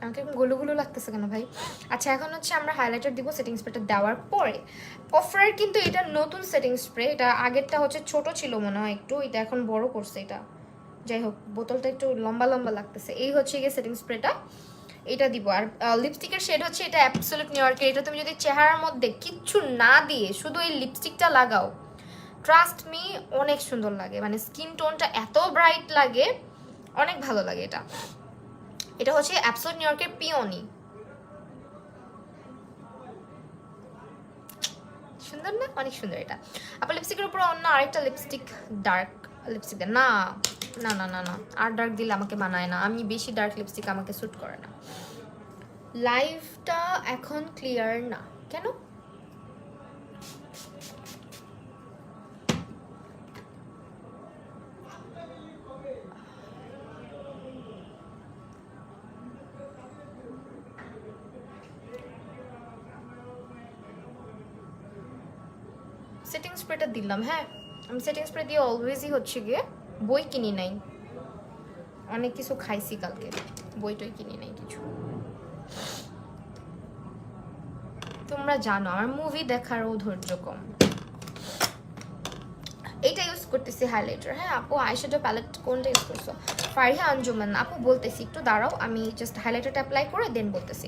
আমাকে এখন গুলো গুলো লাগতেছে কেন ভাই? আচ্ছা এখন হচ্ছে আমরা হাইলাইটার দিব সেটিং স্প্রেটা দেওয়ার পরে। অফারের কিন্তু এটা নতুন সেটিং স্প্রে, এটা আগেরটা হচ্ছে ছোট ছিল মনে হয় একটু, এটা এখন বড় করছে এটা। যাই হোক বোতলটা একটু লম্বা লম্বা লাগতেছে। এই হচ্ছে গিয়ে সেটিং স্প্রেটা, এটা দিব। আর লিপস্টিকের শেড হচ্ছে এটা অ্যাবসলিউট নিউইয়র্কের। এটা তুমি যদি চেহারার মধ্যে কিচ্ছু না দিয়ে শুধু এই লিপস্টিকটা লাগাও, ট্রাস্ট মি অনেক সুন্দর লাগে, মানে স্কিন টোনটা এত ব্রাইট লাগে, অনেক ভালো লাগে এটা। এটা হচ্ছে অ্যাবসলিউট নিউইয়র্কের পিওনি। সুন্দর না? অনেক সুন্দর এটা। আবার লিপস্টিকের উপর অন্য আরেকটা লিপস্টিক, ডার্ক লিপস্টিক না না না না না, আর ডার্ক দিলে আমাকে মানায় না, আমি বেশি ডার্ক লিপস্টিক আমাকে স্যুট করে না। লাইফটা এখন ক্লিয়ার না কেন? সেটিং স্প্রেটা দিলাম। হ্যাঁ আমি সেটিং স্প্রে দিয়ে অলওয়েজই হচ্ছে গিয়ে বই কিনি নাই, অনেক কিছু খাইছি কালকে, বইটই কিনি নাই কিছু। তোমরা জানো আমার মুভি দেখারও ধৈর্য কম। এইটা ইউজ করতেছি হাইলাইটার। হ্যাঁ আপু আইশ্যাডো প্যালেট কোনটা ইউজ করছো? ফারিহা আঞ্জুমান আপু বলতেছি, একটু দাঁড়াও আমি জাস্ট হাইলাইটারটা অ্যাপ্লাই করে দেন বলতেছি।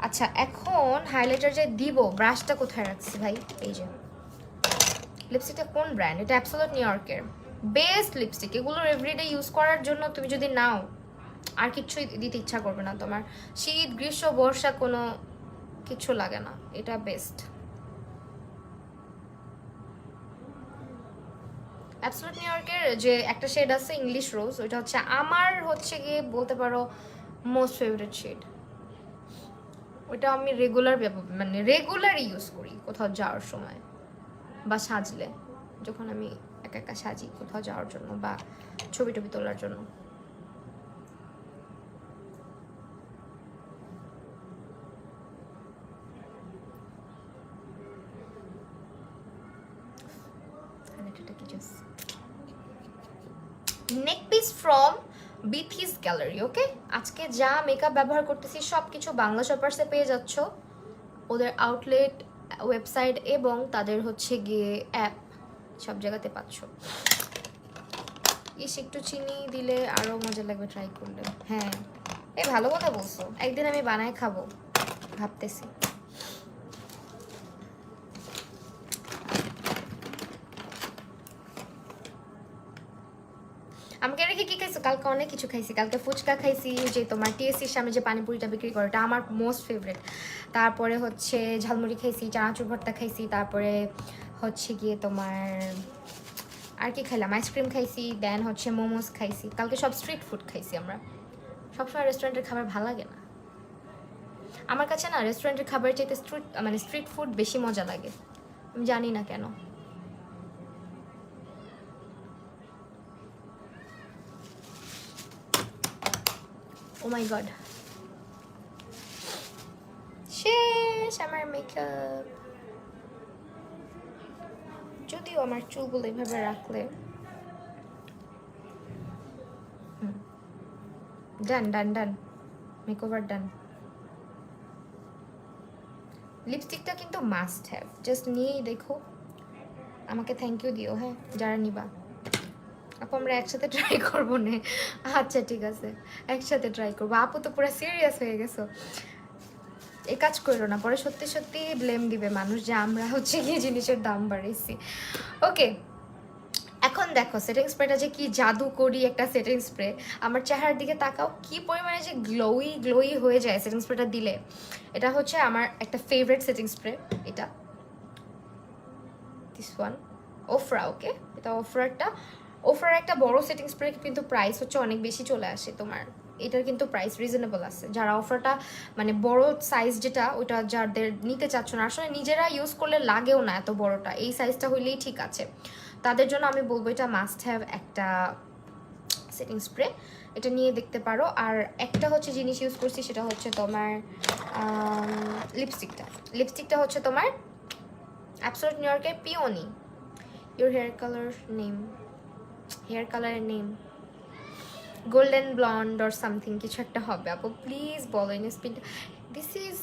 আচ্ছা এখন হাইলাইটার যে দিব, ব্রাশটা কোথায় রাখছি ভাই? এই যে লিপস্টিকটা কোন ব্র্যান্ড? এটা অ্যাবসলিউট নিউইয়র্কের বেস্ট লিপস্টিক। এগুলো এভরিডে ইউজ করার জন্য তুমি যদি নাও আর কিচ্ছুই দিতে ইচ্ছা করবে না তোমার, শীত গ্রীষ্ম বর্ষা কোনো কিছু লাগে না, এটা বেস্ট। অ্যাবসলিউট নিউইয়র্কের যে একটা শেড আছে ইংলিশ রোজ, ওইটা হচ্ছে আমার হচ্ছে গিয়ে বলতে পারো মোস্ট ফেভারিট শেড। ওইটা আমি রেগুলার মানে রেগুলার ইউজ করি কোথাও যাওয়ার সময় বা সাজলে, যখন আমি একা একা সাজি কোথাও যাওয়ার জন্য বা ছবি টবি তোলার জন্য। Neck piece from Bithi's gallery. Okay আজকে যা মেকআপ ব্যবহার করতেছি সব কিছু বাংলা শপার্সে পেয়ে যাচ্ছ, ওদের আউটলেট, ওয়েবসাইট এবং তাদের হচ্ছে গিয়ে অ্যাপ, সব জায়গাতে পাচ্ছ। ইস একটু চিনি দিলে আরো মজা লাগবে ট্রাই করলে। হ্যাঁ এই ভালো কথা বলছো, একদিন আমি বানায় খাবো ভাবতেছি। আমাকে রেখে কি খাইছো? কালকে অনেক কিছু খাইছি, কালকে ফুচকা খাইছি, যে তোমার টিএসসির সামনে যে পানিপুরিটা বিক্রি করে এটা আমার মোস্ট ফেভারিট। তারপরে হচ্ছে ঝালমুড়ি খাইছি, চানাচুর ভর্তা খাইছি, তারপরে হচ্ছে গিয়ে তোমার আর কি খাইলাম, আইসক্রিম খাইছি, দেন হচ্ছে মোমোস খাইছি। কালকে সব স্ট্রিট ফুড খাইছি আমরা। সবসময় রেস্টুরেন্টের খাবার ভালো লাগে না আমার কাছে, না রেস্টুরেন্টের খাবারের চাইতে স্ট্রিট ফুড বেশি মজা লাগে, আমি জানি না কেন। ও মাই গড শেষ আমার মেকআপ। যদিও আমার চুলগুলো এইভাবে রাখলে ডান ডান ডান, মেকওভার ডান। লিপস্টিকটা কিন্তু মাস্ট হ্যাভ, জাস্ট নিয়েই দেখো, আমাকে থ্যাংক ইউ দিও হ্যাঁ যারা নিবা। আপু আমরা একসাথে ট্রাই করবো না? আচ্ছা ঠিক আছে একসাথে ট্রাই করবো। আপু তো পুরো সিরিয়াস হয়ে গেছো, এই কাজ করো না, পরে সত্যি সত্যি ব্লেম দিবে মানুষ যে আমরা হচ্ছে গিয়ে জিনিসের দাম বাড়িয়েছি। ওকে এখন দেখো সেটিং স্প্রেটা যে কি জাদু করি একটা সেটিং স্প্রে, আমার চেহারার দিকে তাকাও কি পরিমাণে যে গ্লোই গ্লোই হয়ে যায় সেটিং স্প্রেটা দিলে। এটা হচ্ছে আমার একটা ফেভারিট সেটিং স্প্রে, এটা দিস ওয়ান ওফরা। ওকে এটা ওফরার একটা বড় সেটিং স্প্রে, কিন্তু প্রাইস হচ্ছে অনেক বেশি চলে আসে তোমার, এটার কিন্তু প্রাইস রিজনেবল আছে। যারা অফারটা মানে বড় সাইজ যেটা ওইটা যাদের নিতে চাচ্ছ না, আসলে নিজেরা ইউজ করলে লাগেও না এত বড়টা, এই সাইজটা হইলেই ঠিক আছে, তাদের জন্য আমি বলবো এটা মাস্ট হ্যাভ একটা সেটিং স্প্রে, এটা নিয়ে দেখতে পারো। আর একটা হচ্ছে জিনিস ইউজ করছি সেটা হচ্ছে তোমার লিপস্টিকটা হচ্ছে তোমার অ্যাবসলিউট নিউইয়র্কের peony. Your hair colour name, hair কালারের name golden blonde or something কিছু একটা হবে আপু, প্লিজ বলো ইনস্পিড। দিস ইজ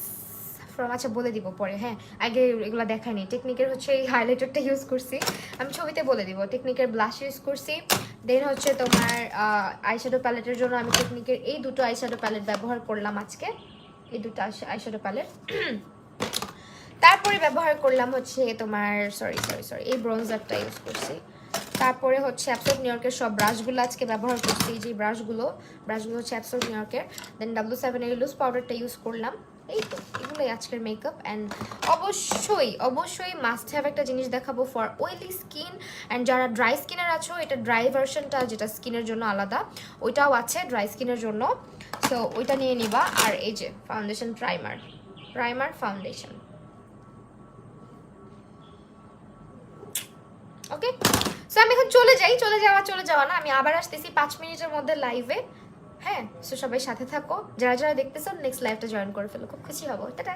ফ্রম, আচ্ছা বলে দিব পরে, হ্যাঁ আগে এগুলো দেখায়নি। টেকনিকের হচ্ছে এই হাইলাইটারটা ইউজ করছি, আমি ছবিতে বলে দিব। টেকনিকের ব্লাশ ইউজ করছি, দেন হচ্ছে তোমার আইশ্যাডো প্যালেটের জন্য আমি টেকনিকের এই দুটো আইশ্যাডো প্যালেট ব্যবহার করলাম আজকে, এই দুটো আইশ্যাডো প্যালেট। তারপরে ব্যবহার করলাম হচ্ছে তোমার সরি এই ব্রোঞ্জারটা ইউজ করছি। তারপরে হচ্ছে অ্যাবসোলুট নিউ ইয়র্কের সব ব্রাশগুলো আজকে ব্যবহার করছি, যে ব্রাশগুলো হচ্ছে অ্যাবসোলুট নিউ ইয়র্কের। দেন W7 এর লুজ পাউডারটা ইউজ করলাম। এই তো এগুলোই আজকের মেকআপ। অ্যান্ড অবশ্যই মাস্ট হ্যাভ একটা জিনিস দেখাবো ফর অয়েলি স্কিন অ্যান্ড যারা ড্রাই স্কিনের আছো, এটা ড্রাই ভার্সনটা যেটা স্কিনের জন্য আলাদা, ওইটাও আছে ড্রাই স্কিনের জন্য, সো ওইটা নিয়ে নিবা। আর এই যে ফাউন্ডেশন প্রাইমার ফাউন্ডেশন, ওকে। সো আমি এখন চলে যাওয়া না, আমি আবার আসতেছি 5 মিনিটের মধ্যে লাইভে, হ্যাঁ। সো সবাই সাথে থাকো, যারা দেখতেছো নেক্সট লাইভটা জয়েন করে ফেলো, খুব খুশি হবো। টাটা।